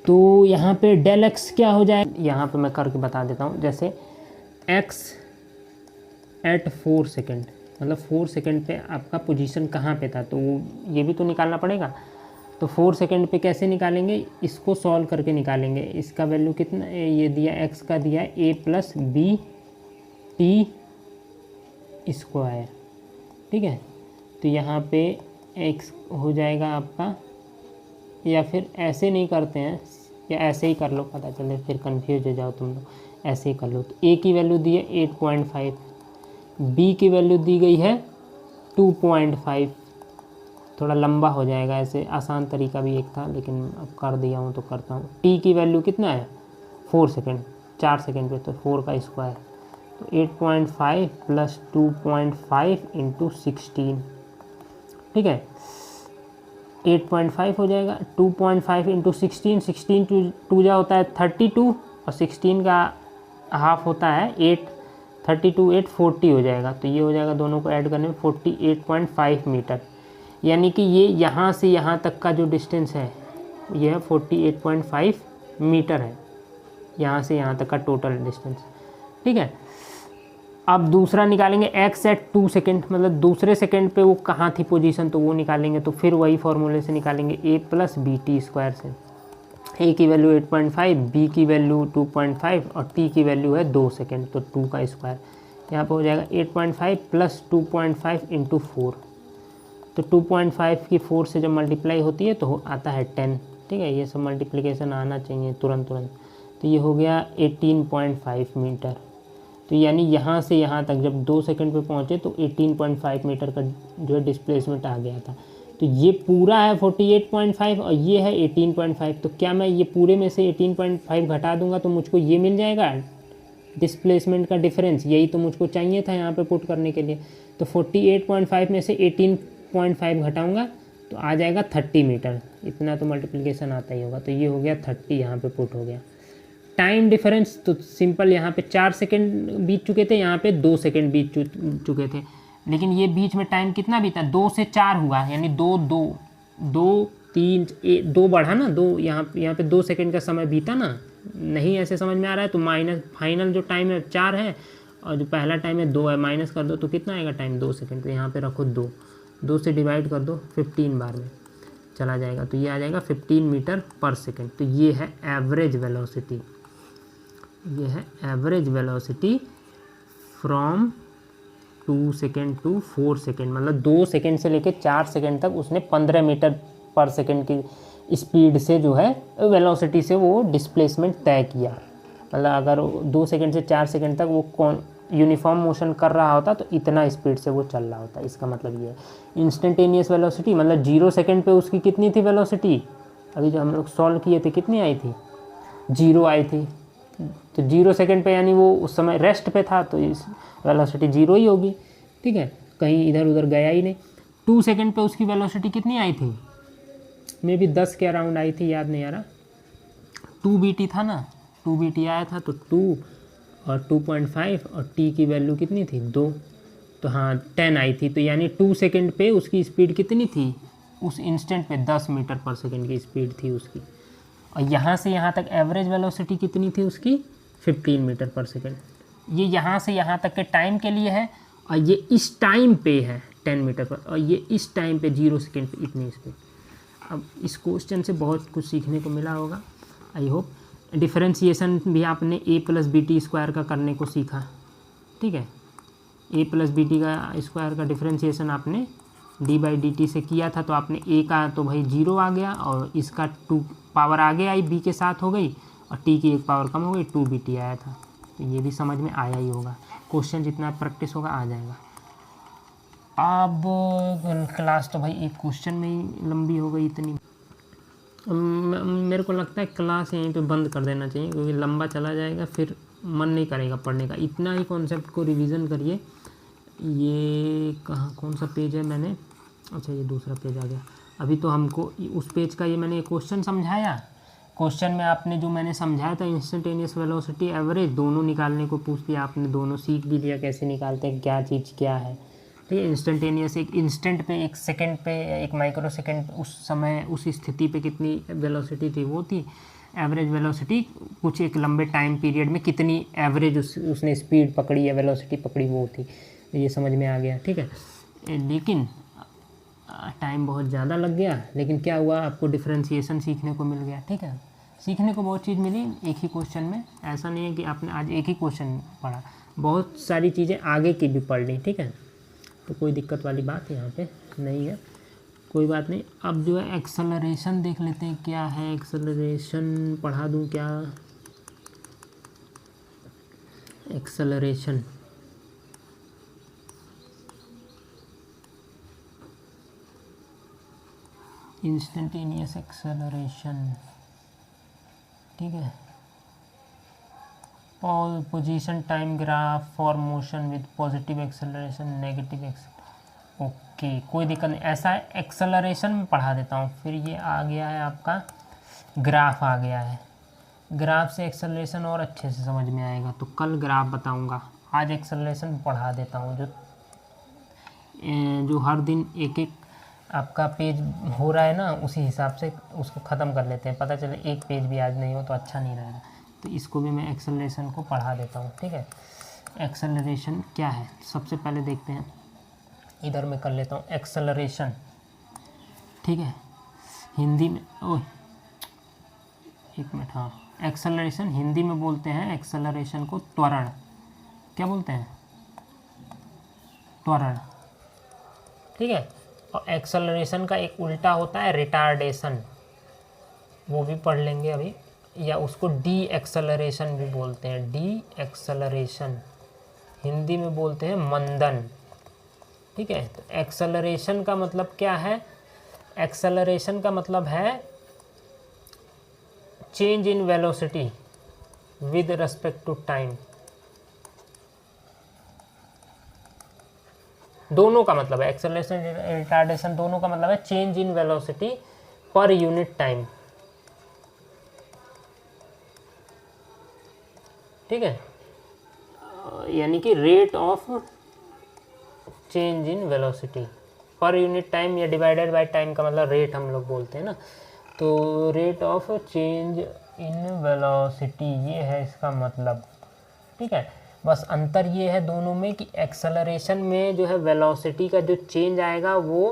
तो यहाँ पे डेल एक्स क्या हो जाए, यहाँ पे मैं करके बता देता हूँ। जैसे एक्स एट 4 सेकेंड, मतलब 4 सेकेंड पे आपका पोजीशन कहाँ पे था, तो ये भी तो निकालना पड़ेगा। तो 4 सेकेंड पे कैसे निकालेंगे, इसको सॉल्व करके निकालेंगे। इसका वैल्यू कितना, ये दिया एक्स का दिया a + b t स्क्वायर। ठीक है, तो यहाँ पे x हो जाएगा आपका, या फिर ऐसे नहीं करते हैं, या ऐसे ही कर लो, पता चले फिर कंफ्यूज हो जाओ तुम लोग, ऐसे ही कर लो। तो a की वैल्यू दी है 8.5, b की वैल्यू दी गई है 2.5, थोड़ा लंबा हो जाएगा, ऐसे आसान तरीका भी एक था लेकिन अब कर दिया हूँ तो करता हूँ। t की वैल्यू कितना है 4 सेकेंड, 4 सेकेंड पे, तो 4 का स्क्वायर, तो 8.5 + 2.5 × 16। ठीक है, 8.5 हो जाएगा, 2.5 × 16, 16 2 जा होता है 32 और 16 का हाफ होता है 8, 32 8 40 हो जाएगा। तो ये हो जाएगा, दोनों को ऐड करने में 48.5 मीटर, यानी कि ये यहाँ से यहाँ तक का जो डिस्टेंस है यह 48.5 मीटर है, यहाँ से यहाँ तक का टोटल डिस्टेंस। ठीक है, अब दूसरा निकालेंगे x एट 2 सेकेंड, मतलब दूसरे सेकेंड पे वो कहाँ थी पोजीशन, तो वो निकालेंगे। तो फिर वही फॉर्मूले से निकालेंगे a + bt स्क्वायर से। a की वैल्यू 8.5, b की वैल्यू 2.5 और t की वैल्यू है 2 सेकेंड, तो 2 का स्क्वायर। यहाँ पे हो जाएगा 8.5 + 2.5 × 4, तो 2.5 की 4 से जब मल्टीप्लाई होती है तो आता है 10। ठीक है, ये सब मल्टीप्लिकेशन आना चाहिए तुरंत। तो ये हो गया 18.5 मीटर। तो यानी यहाँ से यहाँ तक जब 2 सेकंड पे पहुँचे तो 18.5 मीटर का जो है डिस्प्लेसमेंट आ गया था। तो ये पूरा है 48.5 और ये है 18.5, तो क्या मैं ये पूरे में से 18.5 घटा दूंगा तो मुझको ये मिल जाएगा डिस्प्लेसमेंट का डिफरेंस, यही तो मुझको चाहिए था यहाँ पे पुट करने के लिए। तो 48.5 में से 18.5 घटाऊँगा तो आ जाएगा 30 मीटर, इतना तो मल्टीप्लिकेशन आता ही होगा। तो ये हो गया 30, यहाँ पे पुट हो गया। टाइम डिफरेंस तो सिंपल, यहाँ पे 4 सेकंड बीत चुके थे, यहाँ पे 2 सेकंड बीत चुके थे, लेकिन ये बीच में टाइम कितना बीता, 2 से 4 हुआ, यानी 2 3 2 बढ़ा ना, 2 यहाँ पे 2 सेकंड का समय बीता ना। नहीं ऐसे समझ में आ रहा है तो माइनस, फाइनल जो टाइम है 4 है और जो पहला टाइम है 2 है, माइनस कर दो तो कितना आएगा टाइम, 2 सेकंड। तो यहाँ पे रखो 2 से डिवाइड कर दो 15 बार में चला जाएगा, तो ये आ जाएगा 15 मीटर पर सेकेंड। तो ये है एवरेज वेलोसिटी, ये है average velocity from 2 second to 4 second, मतलब 2 सेकेंड से लेकर 4 सेकेंड तक उसने 15 मीटर पर सेकेंड की स्पीड से जो है वेलोसिटी से वो डिस्प्लेसमेंट तय किया। मतलब अगर 2 सेकेंड से 4 सेकेंड तक वो यूनिफॉर्म मोशन कर रहा होता तो इतना स्पीड से वो चल रहा होता। इसका मतलब ये है इंस्टेंटेनियस वेलोसिटी, मतलब 0 सेकेंड पे उसकी कितनी थी वेलोसिटी, अभी जो हम लोग सॉल्व किए थे कितनी आई थी 0 आई थी, तो 0 सेकंड पे यानी वो उस समय रेस्ट पे था, तो इस वेलोसिटी 0 ही होगी, ठीक है, कहीं इधर उधर गया ही नहीं। 2 सेकंड पे उसकी वेलोसिटी कितनी आई थी, मे बी 10 के अराउंड आई थी, याद नहीं आ रहा, 2 BT था ना, 2 BT आया था, तो 2 और 2.5 और t की वैल्यू कितनी थी 2, तो हाँ 10 आई थी, तो यानी 2 सेकंड पे उसकी स्पीड कितनी थी, उस इंस्टेंट पे 10 मीटर पर सेकंड की स्पीड थी उसकी। और यहाँ से यहाँ तक एवरेज वेलोसिटी कितनी थी उसकी, 15 मीटर पर सेकंड। ये यहाँ से यहाँ तक के टाइम के लिए है, और ये इस टाइम पे है 10 मीटर पर, और ये इस टाइम पे 0 सेकंड पे इतनी स्पीड। अब इस क्वेश्चन से बहुत कुछ सीखने को मिला होगा, आई होप। डिफरेंशिएशन भी आपने a+bt² का करने को सीखा, ठीक है, a+bt का स्क्वायर का डिफरेंशिएशन आपने d/dt से किया था, तो आपने a का तो भाई 0 आ गया, और इसका 2 पावर आगे आई b के साथ हो गई, और t की 1 पावर कम हो गई, 2 BT आया था, तो ये भी समझ में आया ही होगा। क्वेश्चन जितना प्रैक्टिस होगा आ जाएगा। अब क्लास तो भाई एक क्वेश्चन में ही लंबी हो गई इतनी, मेरे को लगता है क्लास यहीं पे बंद कर देना चाहिए, क्योंकि लंबा चला जाएगा फिर मन नहीं करेगा पढ़ने का। इतना ही कॉन्सेप्ट को रिवीजन करिए। ये कहाँ कौन सा पेज है, मैंने अच्छा ये दूसरा पेज आ गया। अभी तो हमको उस पेज का ये मैंने क्वेश्चन समझाया, क्वेश्चन में आपने जो मैंने समझाया था इंस्टेंटेनियस वेलोसिटी एवरेज दोनों निकालने को पूछ लिया, आपने दोनों सीख भी लिया कैसे निकालते हैं, क्या चीज़ क्या है, ठीक है। इंस्टेंटेनियस एक इंस्टेंट पे, एक सेकंड पे, एक माइक्रो सेकंड उस समय उस स्थिति पे कितनी वेलोसिटी थी वो थी। एवरेज वेलोसिटी कुछ एक लंबे टाइम पीरियड में कितनी एवरेज उसने स्पीड पकड़ी या वेलोसिटी पकड़ी वो थी, ये समझ में आ गया, ठीक है। लेकिन टाइम बहुत ज़्यादा लग गया, लेकिन क्या हुआ, आपको डिफरेंशिएशन सीखने को मिल गया, ठीक है। सीखने को बहुत चीज़ मिली एक ही क्वेश्चन में, ऐसा नहीं है कि आपने आज एक ही क्वेश्चन पढ़ा, बहुत सारी चीज़ें आगे की भी पढ़ ली, ठीक है। तो कोई दिक्कत वाली बात यहाँ पे नहीं है, कोई बात नहीं। अब जो है एक्सेलरेशन देख लेते हैं, क्या है एक्सेलरेशन, पढ़ा दूँ क्या एक्सेलरेशन। इंस्टेंटेनियस एक्सेलरेशन, ठीक है। Position time graph for motion with positive acceleration negative acceleration, okay कोई दिक्कत नहीं। ऐसा है एक्सेलरेशन में पढ़ा देता हूँ, फिर ये आ गया है आपका ग्राफ आ गया है, ग्राफ से एक्सेलरेशन और अच्छे से समझ में आएगा, तो कल ग्राफ बताऊँगा, आज एक्सेलरेशन पढ़ा देता हूँ। जो हर दिन एक एक आपका पेज हो रहा है ना, उसी हिसाब से उसको ख़त्म कर लेते हैं, पता चले एक पेज भी आज नहीं हो तो अच्छा नहीं रहेगा, तो इसको भी मैं एक्सेलरेशन को पढ़ा देता हूँ, ठीक है। एक्सेलरेशन क्या है सबसे पहले देखते हैं, इधर मैं कर लेता हूँ एक्सेलरेशन, ठीक है। हिंदी में ओह एक मिनट, हाँ एक्सेलरेशन हिंदी में बोलते हैं एक्सेलरेशन को त्वरण, क्या बोलते हैं, त्वरण, ठीक है। और एक्सेलरेशन का एक उल्टा होता है रिटार्डेशन, वो भी पढ़ लेंगे अभी, या उसको डी एक्सेलरेशन भी बोलते हैं, डी एक्सेलरेशन हिंदी में बोलते हैं मंदन, ठीक है। तो एक्सेलरेशन का मतलब क्या है, एक्सेलरेशन का मतलब है change in velocity with respect to time, दोनों का मतलब है एक्सेलरेशन रिटार्डेशन, दोनों का मतलब है change in velocity per unit time, ठीक है। यानी कि rate of change in velocity per unit time, या डिवाइडेड बाय टाइम का मतलब रेट हम लोग बोलते हैं ना, तो rate of change in velocity ये है इसका मतलब, ठीक है। बस अंतर ये है दोनों में कि एक्सेलरेशन में जो है वेलोसिटी का जो चेंज आएगा वो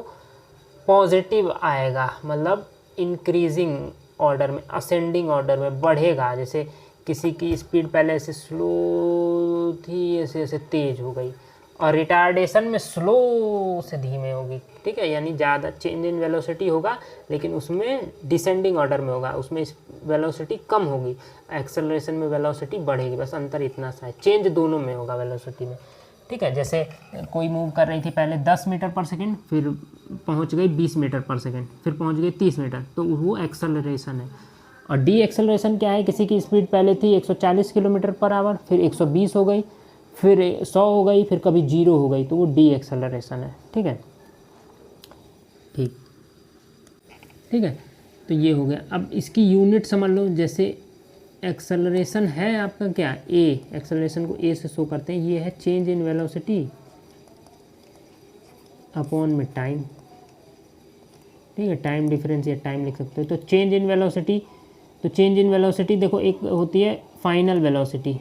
पॉजिटिव आएगा, मतलब इंक्रीजिंग ऑर्डर में, असेंडिंग ऑर्डर में बढ़ेगा, जैसे किसी की स्पीड पहले ऐसे स्लो थी ऐसे ऐसे तेज हो गई, और रिटार्डेशन में स्लो से धीमे होगी, ठीक है। यानी ज़्यादा चेंज इन वेलोसिटी होगा लेकिन उसमें डिसेंडिंग ऑर्डर में होगा, उसमें वेलोसिटी कम होगी, एक्सेलरेशन में वेलोसिटी बढ़ेगी, बस अंतर इतना सा है, चेंज दोनों में होगा वेलोसिटी में, ठीक है। जैसे कोई मूव कर रही थी पहले 10 मीटर पर सेकंड, फिर पहुंच गई 20 मीटर पर सेकंड, फिर पहुंच गई 30 मीटर, तो वो एक्सेलरेशन है। और डी एक्सेलरेशन क्या है, किसी की स्पीड पहले थी 140 किलोमीटर पर आवर, फिर 120 हो गई, फिर 100 हो गई, फिर कभी 0 हो गई, तो वो डी एक्सेलरेशन है। ठीक है, ठीक है, तो ये हो गया। अब इसकी यूनिट समझ लो, जैसे एक्सेलरेशन है आपका क्या, ए, एक्सेलरेशन को ए से शो करते हैं, ये है चेंज इन वेलोसिटी अपॉन में टाइम। ठीक है, टाइम डिफरेंस या टाइम लिख सकते हो। तो चेंज इन वेलोसिटी, तो चेंज इन वेलोसिटी देखो, एक होती है फाइनल वेलोसिटी,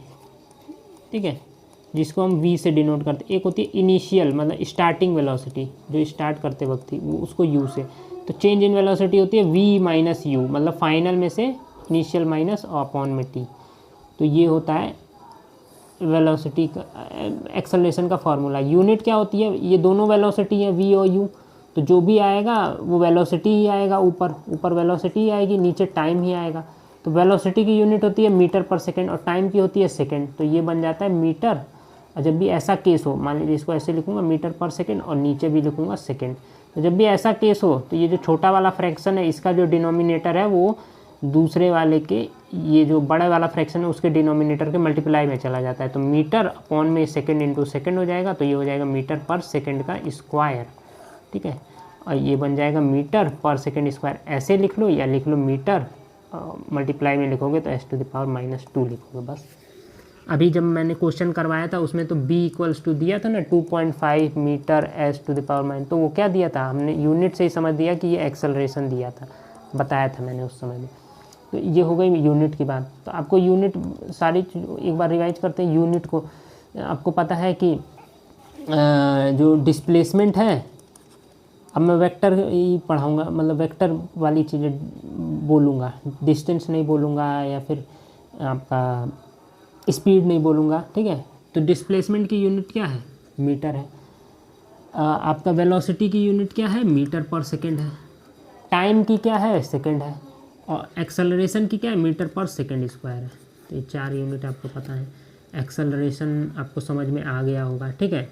ठीक है, जिसको हम v से डिनोट करते हैं, एक होती है इनिशियल मतलब स्टार्टिंग वेलोसिटी, जो स्टार्ट करते वक्त थी, वो उसको u से। तो चेंज इन वेलोसिटी होती है v माइनस यू, मतलब फाइनल में से इनिशियल माइनस अपॉन में t। तो ये होता है वेलोसिटी का, एक्सेलरेशन का फार्मूला। यूनिट क्या होती है, ये दोनों वेलोसिटी है v और u, तो जो भी आएगा वो वेलोसिटी ही आएगा, ऊपर वेलोसिटी ही आएगी, नीचे टाइम ही आएगा। तो वेलोसिटी की यूनिट होती है मीटर पर सेकेंड और टाइम की होती है सेकेंड, तो ये बन जाता है मीटर। और जब भी ऐसा केस हो, मान लीजिए इसको ऐसे लिखूंगा मीटर पर सेकेंड और नीचे भी लिखूंगा सेकेंड, तो जब भी ऐसा केस हो तो ये जो छोटा वाला फ्रैक्शन है इसका जो डिनोमिनेटर है वो दूसरे वाले के, ये जो बड़े वाला फ्रैक्शन है उसके डिनोमिनेटर के मल्टीप्लाई में चला जाता है। तो मीटर अपॉन में सेकेंड इंटू सेकेंड हो जाएगा, तो ये हो जाएगा मीटर पर सेकेंड का स्क्वायर। ठीक है, और ये बन जाएगा मीटर पर सेकेंड स्क्वायर, ऐसे लिख लो या लिख लो मीटर, मल्टीप्लाई में लिखोगे तो s⁻² लिखोगे बस। अभी जब मैंने क्वेश्चन करवाया था उसमें तो b इक्वल्स टू दिया था ना 2.5 मीटर s⁻², तो वो क्या दिया था, हमने यूनिट से ही समझ दिया कि ये एक्सेलरेशन दिया था, बताया था मैंने उस समय में। तो ये हो गई यूनिट की बात। तो आपको यूनिट सारी एक बार रिवाइज करते हैं। यूनिट को आपको पता है कि जो डिस्प्लेसमेंट है, अब मैं वेक्टर ही पढ़ाऊँगा, मतलब वेक्टर वाली चीज़ें बोलूँगा, डिस्टेंस नहीं बोलूँगा या फिर आपका स्पीड नहीं बोलूँगा। ठीक है, तो डिस्प्लेसमेंट की यूनिट क्या है, मीटर है। आपका वेलोसिटी की यूनिट क्या है, मीटर पर सेकेंड है। टाइम की क्या है, सेकेंड है। और एक्सेलरेशन की क्या है, मीटर पर सेकेंड स्क्वायर है। तो ये 4 यूनिट आपको पता है। एक्सेलरेशन आपको समझ में आ गया होगा। ठीक है,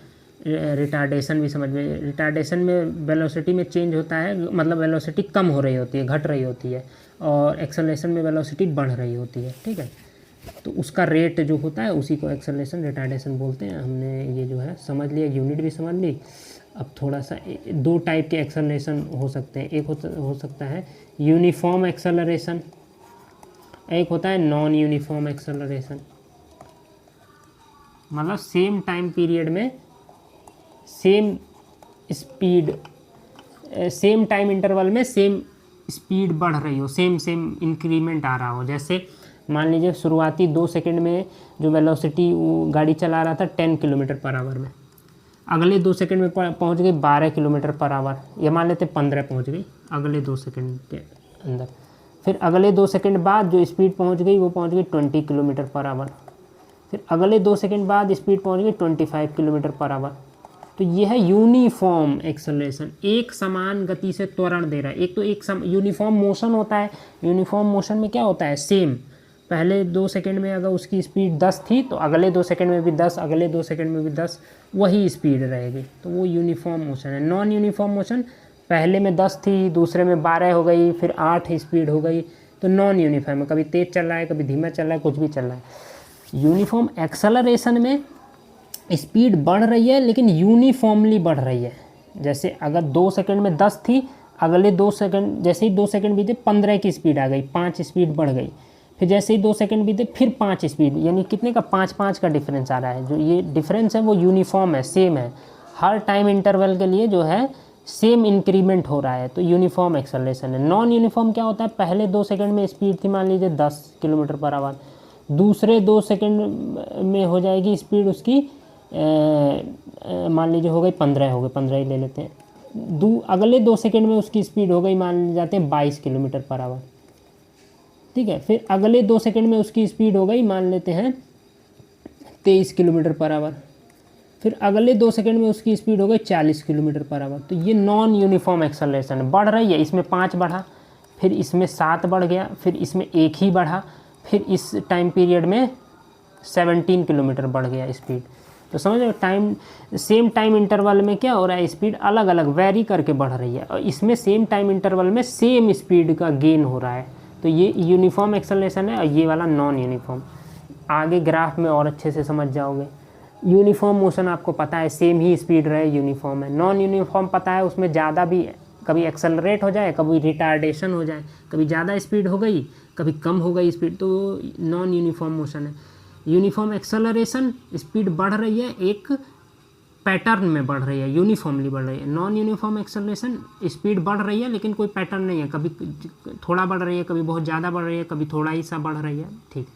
रिटार्डेशन भी समझ में, रिटार्डेशन में वेलोसिटी में चेंज होता है, मतलब वेलोसिटी कम हो रही होती है, घट रही होती है, और एक्सेलरेशन में वेलोसिटी बढ़ रही होती है। ठीक है, तो उसका रेट जो होता है उसी को एक्सेलरेशन रिटार्डेशन बोलते हैं। हमने ये जो है समझ लिया, यूनिट भी समझ ली। अब थोड़ा सा 2 टाइप के एक्सेलरेशन हो सकते हैं। एक हो सकता है यूनिफॉर्म एक्सेलरेशन, एक होता है नॉन यूनिफॉर्म एक्सेलरेशन। मतलब सेम टाइम पीरियड में same speed, same time interval में सेम स्पीड बढ़ रही हो, सेम इंक्रीमेंट आ रहा हो। जैसे मान लीजिए शुरुआती 2 सेकंड में जो वेलोसिटी वो गाड़ी चला रहा था 10 किलोमीटर पर आवर में, अगले 2 सेकंड में पहुंच गई 12 किलोमीटर पर आवर, या मान लेते 15 पहुंच गई अगले 2 सेकंड के अंदर। फिर अगले 2 सेकंड बाद जो स्पीड पहुंच गई वो पहुंच गई 20 किलोमीटर पर आवर। फिर अगले 2 सेकंड बाद स्पीड पहुंच गई 25 किलोमीटर पर आवर। तो ये है यूनिफॉर्म एक्सेलरेशन, एक समान गति से त्वरण दे रहा है। एक तो यूनिफॉर्म मोशन होता है। यूनिफॉर्म मोशन में क्या होता है, सेम, पहले 2 सेकंड में अगर उसकी स्पीड 10 थी तो अगले 2 सेकंड में भी 10, अगले 2 सेकंड में भी 10, वही स्पीड रहेगी, तो वो यूनिफॉर्म मोशन है। नॉन यूनिफॉर्म मोशन, पहले में 10 थी, दूसरे में 12 हो गई, फिर 8 स्पीड हो गई, तो नॉन यूनिफॉर्म है, कभी तेज़ चल रहा है, कभी धीमा चल रहा है, कुछ भी चल रहा है। यूनिफॉर्म एक्सेलरेशन में स्पीड बढ़ रही है लेकिन यूनिफॉर्मली बढ़ रही है। जैसे अगर 2 सेकंड में 10 थी, अगले 2 सेकंड, जैसे ही 2 सेकंड बीते 15 की स्पीड आ गई, 5 स्पीड बढ़ गई। फिर जैसे ही 2 सेकंड बीते फिर 5 स्पीड, यानी कितने का, 5 का डिफरेंस आ रहा है। जो ये डिफरेंस है वो यूनिफॉर्म है, सेम है, हर टाइम इंटरवल के लिए जो है सेम इंक्रीमेंट हो रहा है, तो यूनिफॉर्म एक्सेलरेशन है। नॉन यूनिफॉर्म क्या होता है, पहले 2 सेकंड में स्पीड थी मान लीजिए 10 किलोमीटर पर आवर, दूसरे 2 सेकंड में हो जाएगी स्पीड उसकी मान लीजिए हो गई 15, हो गई 15 ही ले लेते हैं। अगले 2 सेकंड में उसकी स्पीड हो गई मान जाते हैं 22 किलोमीटर पर आवर। ठीक है, फिर अगले 2 सेकंड में उसकी स्पीड हो गई मान लेते हैं 23 किलोमीटर पर आवर। फिर अगले 2 सेकंड में उसकी स्पीड हो गई 40 किलोमीटर पर आवर। तो ये नॉन यूनिफॉर्म एक्सेलरेशन बढ़ रही है। इसमें 5 बढ़ा, फिर इसमें 7 बढ़ गया, फिर इसमें 1 ही बढ़ा, फिर इस टाइम पीरियड में 17 किलोमीटर बढ़ गया स्पीड। तो समझ टाइम, सेम टाइम इंटरवल में क्या हो रहा है, स्पीड अलग अलग वेरी करके बढ़ रही है, और इसमें सेम टाइम इंटरवल में सेम स्पीड का गेन हो रहा है। तो ये यूनिफॉर्म एक्सेलरेशन है और ये वाला नॉन यूनिफॉर्म। आगे ग्राफ में और अच्छे से समझ जाओगे। यूनिफॉर्म मोशन आपको पता है सेम ही स्पीड रहे, यूनिफॉर्म है। नॉन यूनिफॉर्म पता है उसमें ज़्यादा भी कभी एक्सेलरेट हो जाए, कभी रिटार्डेशन हो जाए, कभी ज़्यादा स्पीड हो गई, कभी कम हो गई स्पीड, तो नॉन यूनिफॉर्म मोशन है। यूनिफॉर्म एक्सेलरेशन, स्पीड बढ़ रही है एक पैटर्न में बढ़ रही है, यूनिफॉर्मली बढ़ रही है। नॉन यूनिफॉर्म एक्सेलरेशन, स्पीड बढ़ रही है लेकिन कोई पैटर्न नहीं है, कभी थोड़ा बढ़ रही है, कभी बहुत ज़्यादा बढ़ रही है, कभी थोड़ा ही सा बढ़ रही है। ठीक,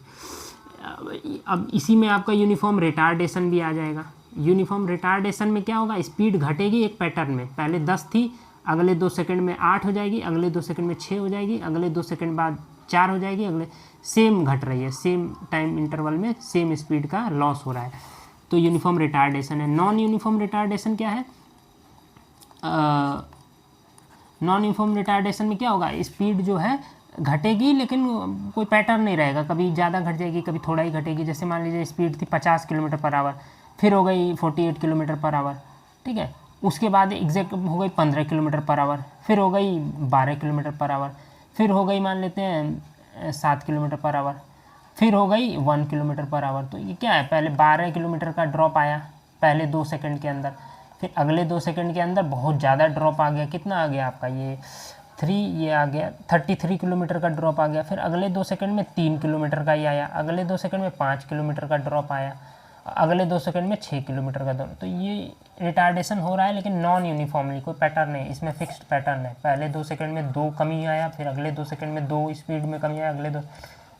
अब इसी में आपका यूनिफॉर्म रिटार्डेशन भी आ जाएगा। यूनिफॉर्म रिटार्डेशन में क्या होगा, स्पीड घटेगी एक पैटर्न में, पहले 10 थी, अगले 2 सेकंड में 8 हो जाएगी, अगले 2 सेकंड में 6 हो जाएगी, अगले 2 सेकंड बाद 4 हो जाएगी, अगले सेम घट रही है, सेम टाइम इंटरवल में सेम स्पीड का लॉस हो रहा है, तो यूनिफॉर्म रिटार्डेशन है। नॉन यूनिफॉर्म रिटार्डेशन क्या है, नॉन यूनिफॉर्म रिटार्डेशन में क्या होगा, स्पीड जो है घटेगी लेकिन कोई पैटर्न नहीं रहेगा, कभी ज़्यादा घट जाएगी, कभी थोड़ा ही घटेगी। जैसे मान लीजिए स्पीड थी 50 किलोमीटर पर आवर, फिर हो गई 48 किलोमीटर पर आवर, ठीक है, उसके बाद एग्जैक्ट हो गई 15 किलोमीटर पर आवर, फिर हो गई 12 किलोमीटर पर आवर, फिर हो गई मान लेते हैं 7 किलोमीटर पर आवर, फिर हो गई 1 किलोमीटर पर आवर। तो ये क्या है, पहले 12 किलोमीटर का ड्रॉप आया पहले 2 सेकंड के अंदर, फिर अगले 2 सेकंड के अंदर बहुत ज़्यादा ड्रॉप आ गया, कितना आ गया आपका ये 3, ये आ गया 33 किलोमीटर का ड्रॉप आ गया, फिर अगले 2 सेकंड में 3 किलोमीटर का ही आया, अगले 2 सेकंड में 5 किलोमीटर का ड्रॉप आया, अगले 2 सेकंड में 6 किलोमीटर का ड्रॉप। तो ये रिटार्डेशन हो रहा है लेकिन नॉन यूनिफॉर्मली, कोई पैटर्न नहीं, इसमें फिक्स्ड पैटर्न है। पहले 2 सेकंड में 2 कमी आया, फिर अगले 2 सेकंड में 2 स्पीड में कमी आया, अगले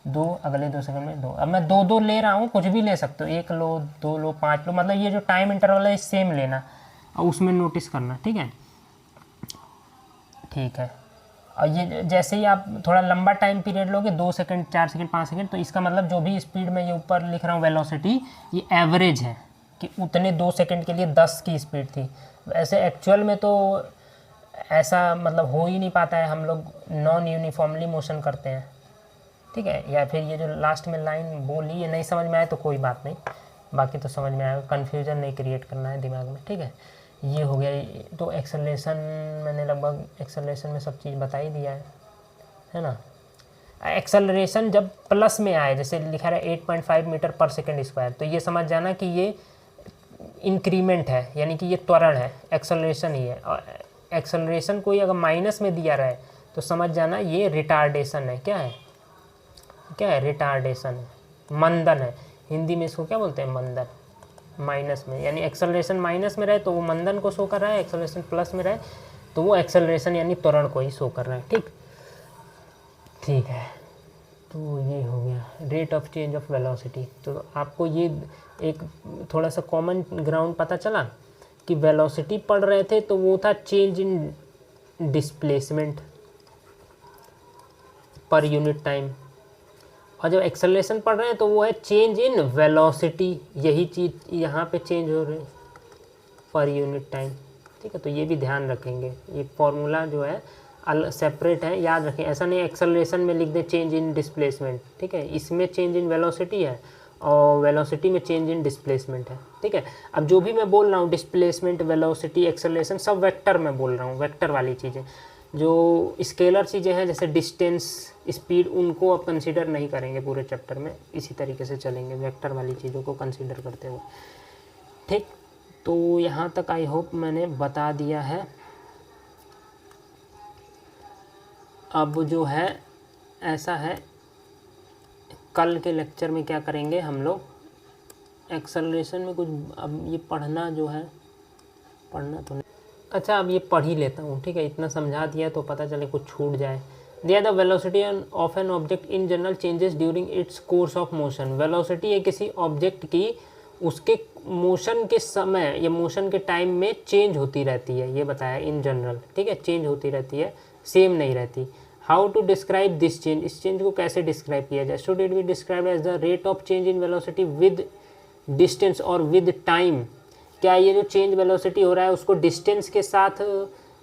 2 अगले 2 सेकंड में 2। अब मैं 2 ले रहा हूँ, कुछ भी ले सकते हो, 1 लो, 2 लो, 5 लो, मतलब ये जो टाइम इंटरवल है सेम लेना और उसमें नोटिस करना, ठीक है। ठीक है, और ये जैसे ही आप थोड़ा लंबा टाइम पीरियड लोगे, 2 सेकंड, 4 सेकंड, 5 सेकंड, तो इसका मतलब जो भी स्पीड में ये ऊपर लिख रहा हूँ वेलोसिटी, ये एवरेज है कि उतने 2 सेकंड के लिए 10 की स्पीड थी। वैसे एक्चुअल में तो ऐसा मतलब हो ही नहीं पाता है, हम लोग नॉन यूनिफॉर्मली मोशन करते हैं, ठीक है। या फिर ये जो लास्ट में लाइन बोली ये नहीं समझ में आए तो कोई बात नहीं, बाकी तो समझ में आएगा, कन्फ्यूजन नहीं क्रिएट करना है दिमाग में, ठीक है। ये हो गया। तो एक्सेलरेशन मैंने लगभग एक्सेलरेशन में सब चीज़ बता ही दिया है ना। एक्सेलरेशन जब प्लस में आए, जैसे लिखा रहा है 8.5 मीटर पर सेकंड स्क्वायर, तो ये समझ जाना कि ये इंक्रीमेंट है, यानी कि ये त्वरण है, एक्सेलरेशन ही है। और एक्सेलरेशन कोई अगर माइनस में दिया रहा है तो समझ जाना ये रिटार्डेशन है। क्या है, क्या है, रिटार्डेशन है, मंदन है। हिंदी में इसको क्या बोलते हैं, मंदन। माइनस में यानी एक्सेलरेशन माइनस में रहे तो वो मंदन को शो कर रहा है, एक्सेलरेशन प्लस में रहे तो वो एक्सेलरेशन यानी त्वरण को ही शो कर रहा है, ठीक। ठीक है, तो ये हो गया rate of change of velocity. तो आपको ये एक थोड़ा सा कॉमन ग्राउंड पता चला कि वेलोसिटी पढ़ रहे थे तो वो था change in displacement per unit time, और जब एक्सेलरेशन पढ़ रहे हैं तो वो है चेंज इन वेलोसिटी, यही चीज़ यहाँ पे चेंज हो रही है पर यूनिट टाइम, ठीक है। तो ये भी ध्यान रखेंगे, ये फॉर्मूला जो है सेपरेट है, याद रखें। ऐसा नहीं एक्सेलरेशन में लिख दे चेंज इन डिस्प्लेसमेंट, ठीक है, इसमें चेंज इन वेलोसिटी है और वेलोसिटी में चेंज इन डिस्प्लेसमेंट है, ठीक है। अब जो भी मैं बोल रहा हूँ डिस्प्लेसमेंट, वेलोसिटी, एक्सेलरेशन, सब वेक्टर में बोल रहा हूँ, वेक्टर वाली चीज़ें। जो स्केलर चीज़ें हैं जैसे डिस्टेंस, स्पीड, उनको अब कंसीडर नहीं करेंगे पूरे चैप्टर में, इसी तरीके से चलेंगे वेक्टर वाली चीज़ों को कंसीडर करते हुए, ठीक। तो यहाँ तक आई होप मैंने बता दिया है। अब जो है ऐसा है, कल के लेक्चर में क्या करेंगे हम लोग, एक्सेलरेशन में कुछ अब ये पढ़ना जो है, पढ़ना तो नहीं, अच्छा अब ये पढ़ ही लेता हूँ, ठीक है, इतना समझा दिया तो पता चले कुछ छूट जाए। दिया the velocity of an object in general changes during its course of motion. Velocity है किसी ऑब्जेक्ट की, उसके मोशन के समय या मोशन के टाइम में चेंज होती रहती है, ये बताया इन जनरल, ठीक है, चेंज होती रहती है, सेम नहीं रहती। How to describe this change, इस चेंज को कैसे डिस्क्राइब किया जाए। Should it be describe as the rate of change in velocity with distance और विद टाइम। क्या ये जो चेंज वेलोसिटी हो रहा है उसको डिस्टेंस के साथ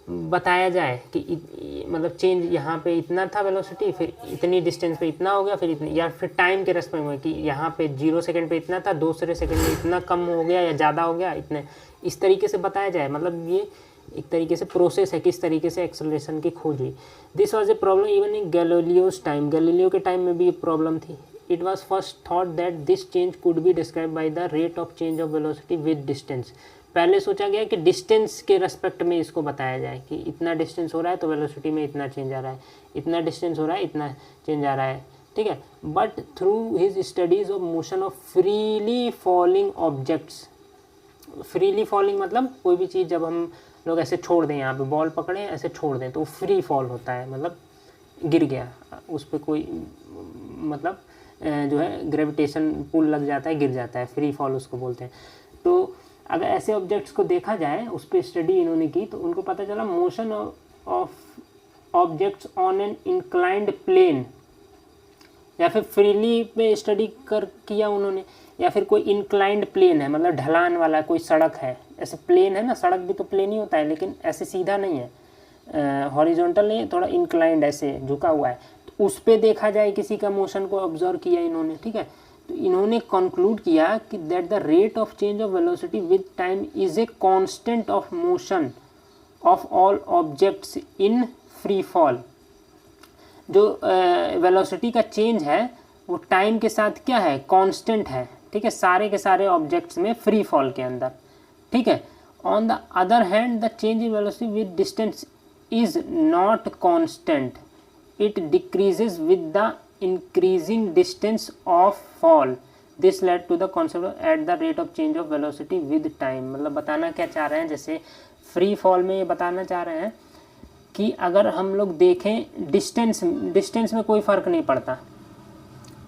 बताया जाए कि मतलब चेंज यहाँ पे इतना था वेलोसिटी, फिर इतनी डिस्टेंस पे इतना हो गया, फिर इतनी, या फिर टाइम के रेस्पेक्ट में कि यहाँ पे 0 सेकंड पे इतना था, दूसरे सेकंड में इतना कम हो गया या ज़्यादा हो गया, इतने, इस तरीके से बताया जाए। मतलब ये एक तरीके से प्रोसेस है किस तरीके से एक्सेलरेशन की खोज हुई। This was a problem even in Galileo's time, Galileo के टाइम में भी ये प्रॉब्लम थी। It was first thought that this change could be describe by the rate of change of velocity with distance. पहले सोचा गया कि डिस्टेंस के रेस्पेक्ट में इसको बताया जाए कि इतना डिस्टेंस हो रहा है तो वेलोसिटी में इतना चेंज आ रहा है, इतना डिस्टेंस हो रहा है इतना चेंज आ रहा है, ठीक है। But through his studies of motion of freely falling objects, freely falling मतलब कोई भी चीज़ जब हम लोग ऐसे छोड़ दें, यहाँ पे बॉल पकड़े ऐसे छोड़ दें तो वो फ्री फॉल होता है, मतलब गिर गया, उस पर कोई मतलब जो है ग्रेविटेशन पुल लग जाता है, गिर जाता है, फ्री फॉल उसको बोलते हैं। तो अगर ऐसे ऑब्जेक्ट्स को देखा जाए, उस पर स्टडी इन्होंने की तो उनको पता चला motion of objects on an inclined plane, या फिर फ्रीली पे स्टडी कर किया उन्होंने, या फिर कोई इंक्लाइंड प्लेन है मतलब ढलान वाला कोई सड़क है, ऐसे प्लेन है ना, सड़क भी तो प्लेन ही होता है लेकिन ऐसे सीधा नहीं है, हॉरिजॉन्टल नहीं है, थोड़ा इंक्लाइंड ऐसे झुका हुआ है, तो उस पर देखा जाए किसी का मोशन को ऑब्जर्व किया इन्होंने, ठीक है। तो इन्होंने कंक्लूड किया कि that the rate of change of velocity with time is a constant of motion of all objects in free fall. जो वेलोसिटी का चेंज है वो टाइम के साथ क्या है, कांस्टेंट है, ठीक है, सारे के सारे ऑब्जेक्ट्स में फ्री फॉल के अंदर, ठीक है। On the other hand the change in velocity with distance is not constant, it decreases with the increasing distance of fall. This led to the concept at the rate of change of velocity with time। मतलब बताना क्या चाह रहे हैं, जैसे free fall में ये बताना चाह रहे हैं कि अगर हम लोग देखें डिस्टेंस में कोई फ़र्क नहीं पड़ता,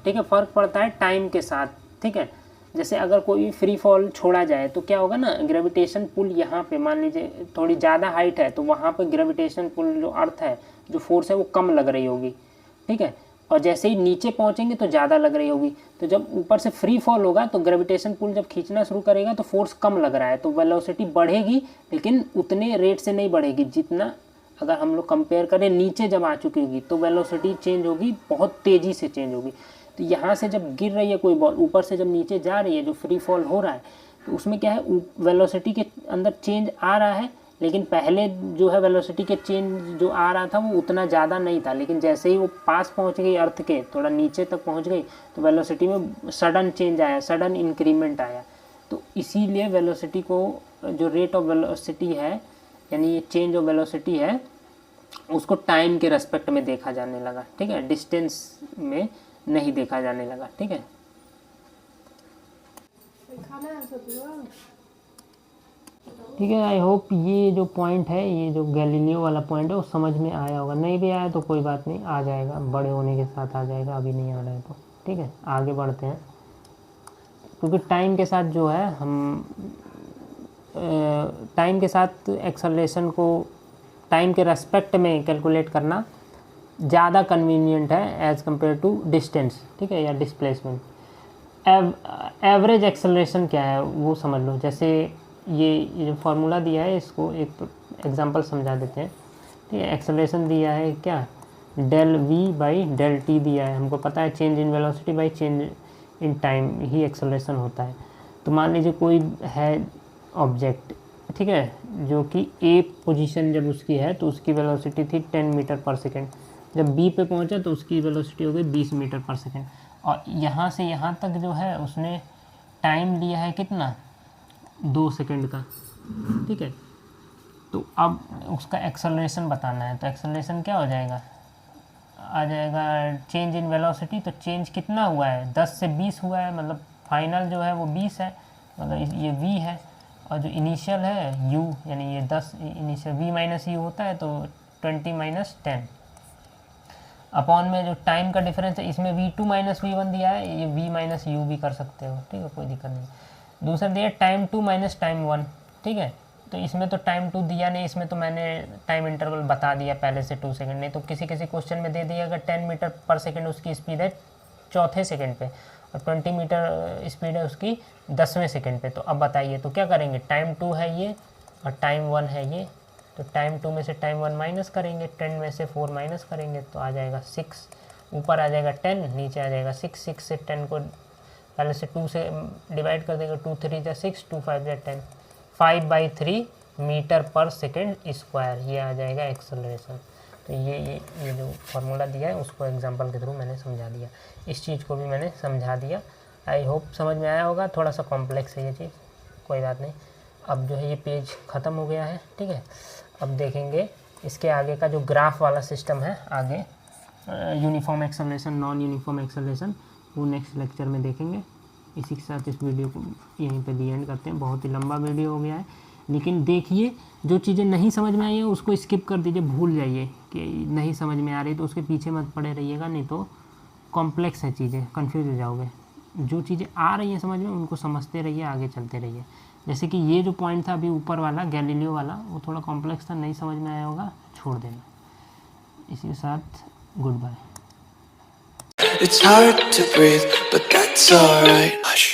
ठीक है, फ़र्क पड़ता है टाइम के साथ, ठीक है। जैसे अगर कोई फ्री फॉल छोड़ा जाए तो क्या होगा ना, ग्रेविटेशन पुल यहाँ पे मान लीजिए थोड़ी ज़्यादा हाइट है तो वहाँ पे ग्रेविटेशन पुल जो अर्थ है, जो फोर्स है वो कम लग रही होगी, ठीक है, और जैसे ही नीचे पहुंचेंगे तो ज़्यादा लग रही होगी। तो जब ऊपर से फ्री फॉल होगा तो ग्रेविटेशन पुल जब खींचना शुरू करेगा तो फोर्स कम लग रहा है, तो वेलोसिटी बढ़ेगी लेकिन उतने रेट से नहीं बढ़ेगी जितना अगर हम लोग कंपेयर करें नीचे जब आ चुकी होगी तो वेलोसिटी चेंज होगी, बहुत तेज़ी से चेंज होगी। तो यहाँ से जब गिर रही है कोई बॉल, ऊपर से जब नीचे जा रही है, जो फ्री फॉल हो रहा है, तो उसमें क्या है, वेलोसिटी के अंदर चेंज आ रहा है, लेकिन पहले जो है वेलोसिटी के चेंज जो आ रहा था वो उतना ज़्यादा नहीं था, लेकिन जैसे ही वो पास पहुंच गई अर्थ के, थोड़ा नीचे तक पहुंच गई, तो वेलोसिटी में सडन चेंज आया, सडन इंक्रीमेंट आया। तो इसीलिए वेलोसिटी को, जो रेट ऑफ वेलोसिटी है यानी ये चेंज ऑफ वेलोसिटी है, उसको टाइम के रेस्पेक्ट में देखा जाने लगा, ठीक है, डिस्टेंस में नहीं देखा जाने लगा, ठीक है। ठीक है, आई होप ये जो पॉइंट है, ये जो गैलीलियो वाला पॉइंट है वो समझ में आया होगा। नहीं भी आया तो कोई बात नहीं, आ जाएगा, बड़े होने के साथ आ जाएगा, अभी नहीं आ रहा है तो ठीक है। आगे बढ़ते हैं, क्योंकि टाइम के साथ जो है हम टाइम के साथ एक्सेलरेशन को टाइम के रेस्पेक्ट में कैलकुलेट करना ज़्यादा कन्वीनियंट है एज़ कम्पेयर टू डिस्टेंस, ठीक है, या डिस्प्लेसमेंट। एवरेज एक्सेलरेशन क्या है वो समझ लो। जैसे ये जो फार्मूला दिया है इसको एक एग्जांपल समझा देते हैं, ठीक है। एक्सेलरेशन दिया है क्या, del v by del t दिया है, हमको पता है change in velocity by change in time ही एक्सेलरेशन होता है। तो मान लीजिए कोई है ऑब्जेक्ट, ठीक है, जो कि ए पोजीशन जब उसकी है तो उसकी वेलोसिटी थी 10 मीटर पर सेकेंड, जब बी पे पहुंचा तो उसकी वेलोसिटी हो गई 20 मीटर पर सेकेंड, और यहाँ से यहाँ तक जो है उसने टाइम लिया है कितना, 2 सेकेंड का, ठीक है। तो अब उसका एक्सेलरेशन बताना है, तो एक्सेलरेशन क्या हो जाएगा, आ जाएगा चेंज इन वेलोसिटी। तो चेंज कितना हुआ है, 10 से 20 हुआ है, मतलब फाइनल जो है वो 20 है, मतलब ये v है, और जो इनिशियल है u, यानी ये 10 इनिशियल v माइनस यू होता है, तो 20 माइनस 10 अपॉन में जो टाइम का डिफरेंस है, इसमें v2 माइनस v1 दिया है, ये v माइनस यू भी कर सकते हो, ठीक है, कोई दिक्कत नहीं। दूसरा दिया टाइम 2 माइनस टाइम 1, ठीक है, तो इसमें तो टाइम 2 दिया नहीं, इसमें तो मैंने टाइम इंटरवल बता दिया पहले से 2 सेकंड, नहीं तो किसी किसी क्वेश्चन में दे दिया अगर 10 मीटर पर सेकंड उसकी स्पीड है चौथे सेकंड पे, और 20 मीटर स्पीड है उसकी 10वें सेकंड पे। तो अब बताइए तो क्या करेंगे, टाइम 2 है ये और टाइम 1 है ये, तो टाइम 2 में से टाइम 1 माइनस करेंगे, 10 में से 4 माइनस करेंगे तो आ जाएगा 6, ऊपर आ जाएगा 10, नीचे आ जाएगा 6, 6 से 10 को पहले से 2 से डिवाइड कर देंगे, 2 3 जा 6, 2 5 जा 10, 5/3 मीटर पर सेकेंड स्क्वायर, ये आ जाएगा एक्सेलरेशन। तो ये जो फार्मूला दिया है उसको एग्जांपल के थ्रू मैंने समझा दिया, इस चीज़ को भी मैंने समझा दिया। आई होप समझ में आया होगा, थोड़ा सा कॉम्प्लेक्स है ये चीज़, कोई बात नहीं। अब जो है ये पेज ख़त्म हो गया है, ठीक है। अब देखेंगे इसके आगे का जो ग्राफ वाला सिस्टम है, आगे uniform acceleration, non uniform acceleration, वो नेक्स्ट लेक्चर में देखेंगे। इसी के साथ इस वीडियो को यहीं पे दी एंड करते हैं। बहुत ही लंबा वीडियो हो गया है, लेकिन देखिए जो चीज़ें नहीं समझ में आई है उसको स्किप कर दीजिए, भूल जाइए कि नहीं समझ में आ रही तो उसके पीछे मत पड़े रहिएगा, नहीं तो कॉम्प्लेक्स है चीज़ें, कंफ्यूज हो जाओगे। जो चीज़ें आ रही हैं समझ में उनको समझते रहिए, आगे चलते रहिए। जैसे कि ये जो पॉइंट था अभी ऊपर वाला गैलीलियो वाला, वो थोड़ा कॉम्प्लेक्स था, नहीं समझ में आया होगा, छोड़ देना। इसी के साथ good bye. It's hard to breathe, but that's alright. Hush.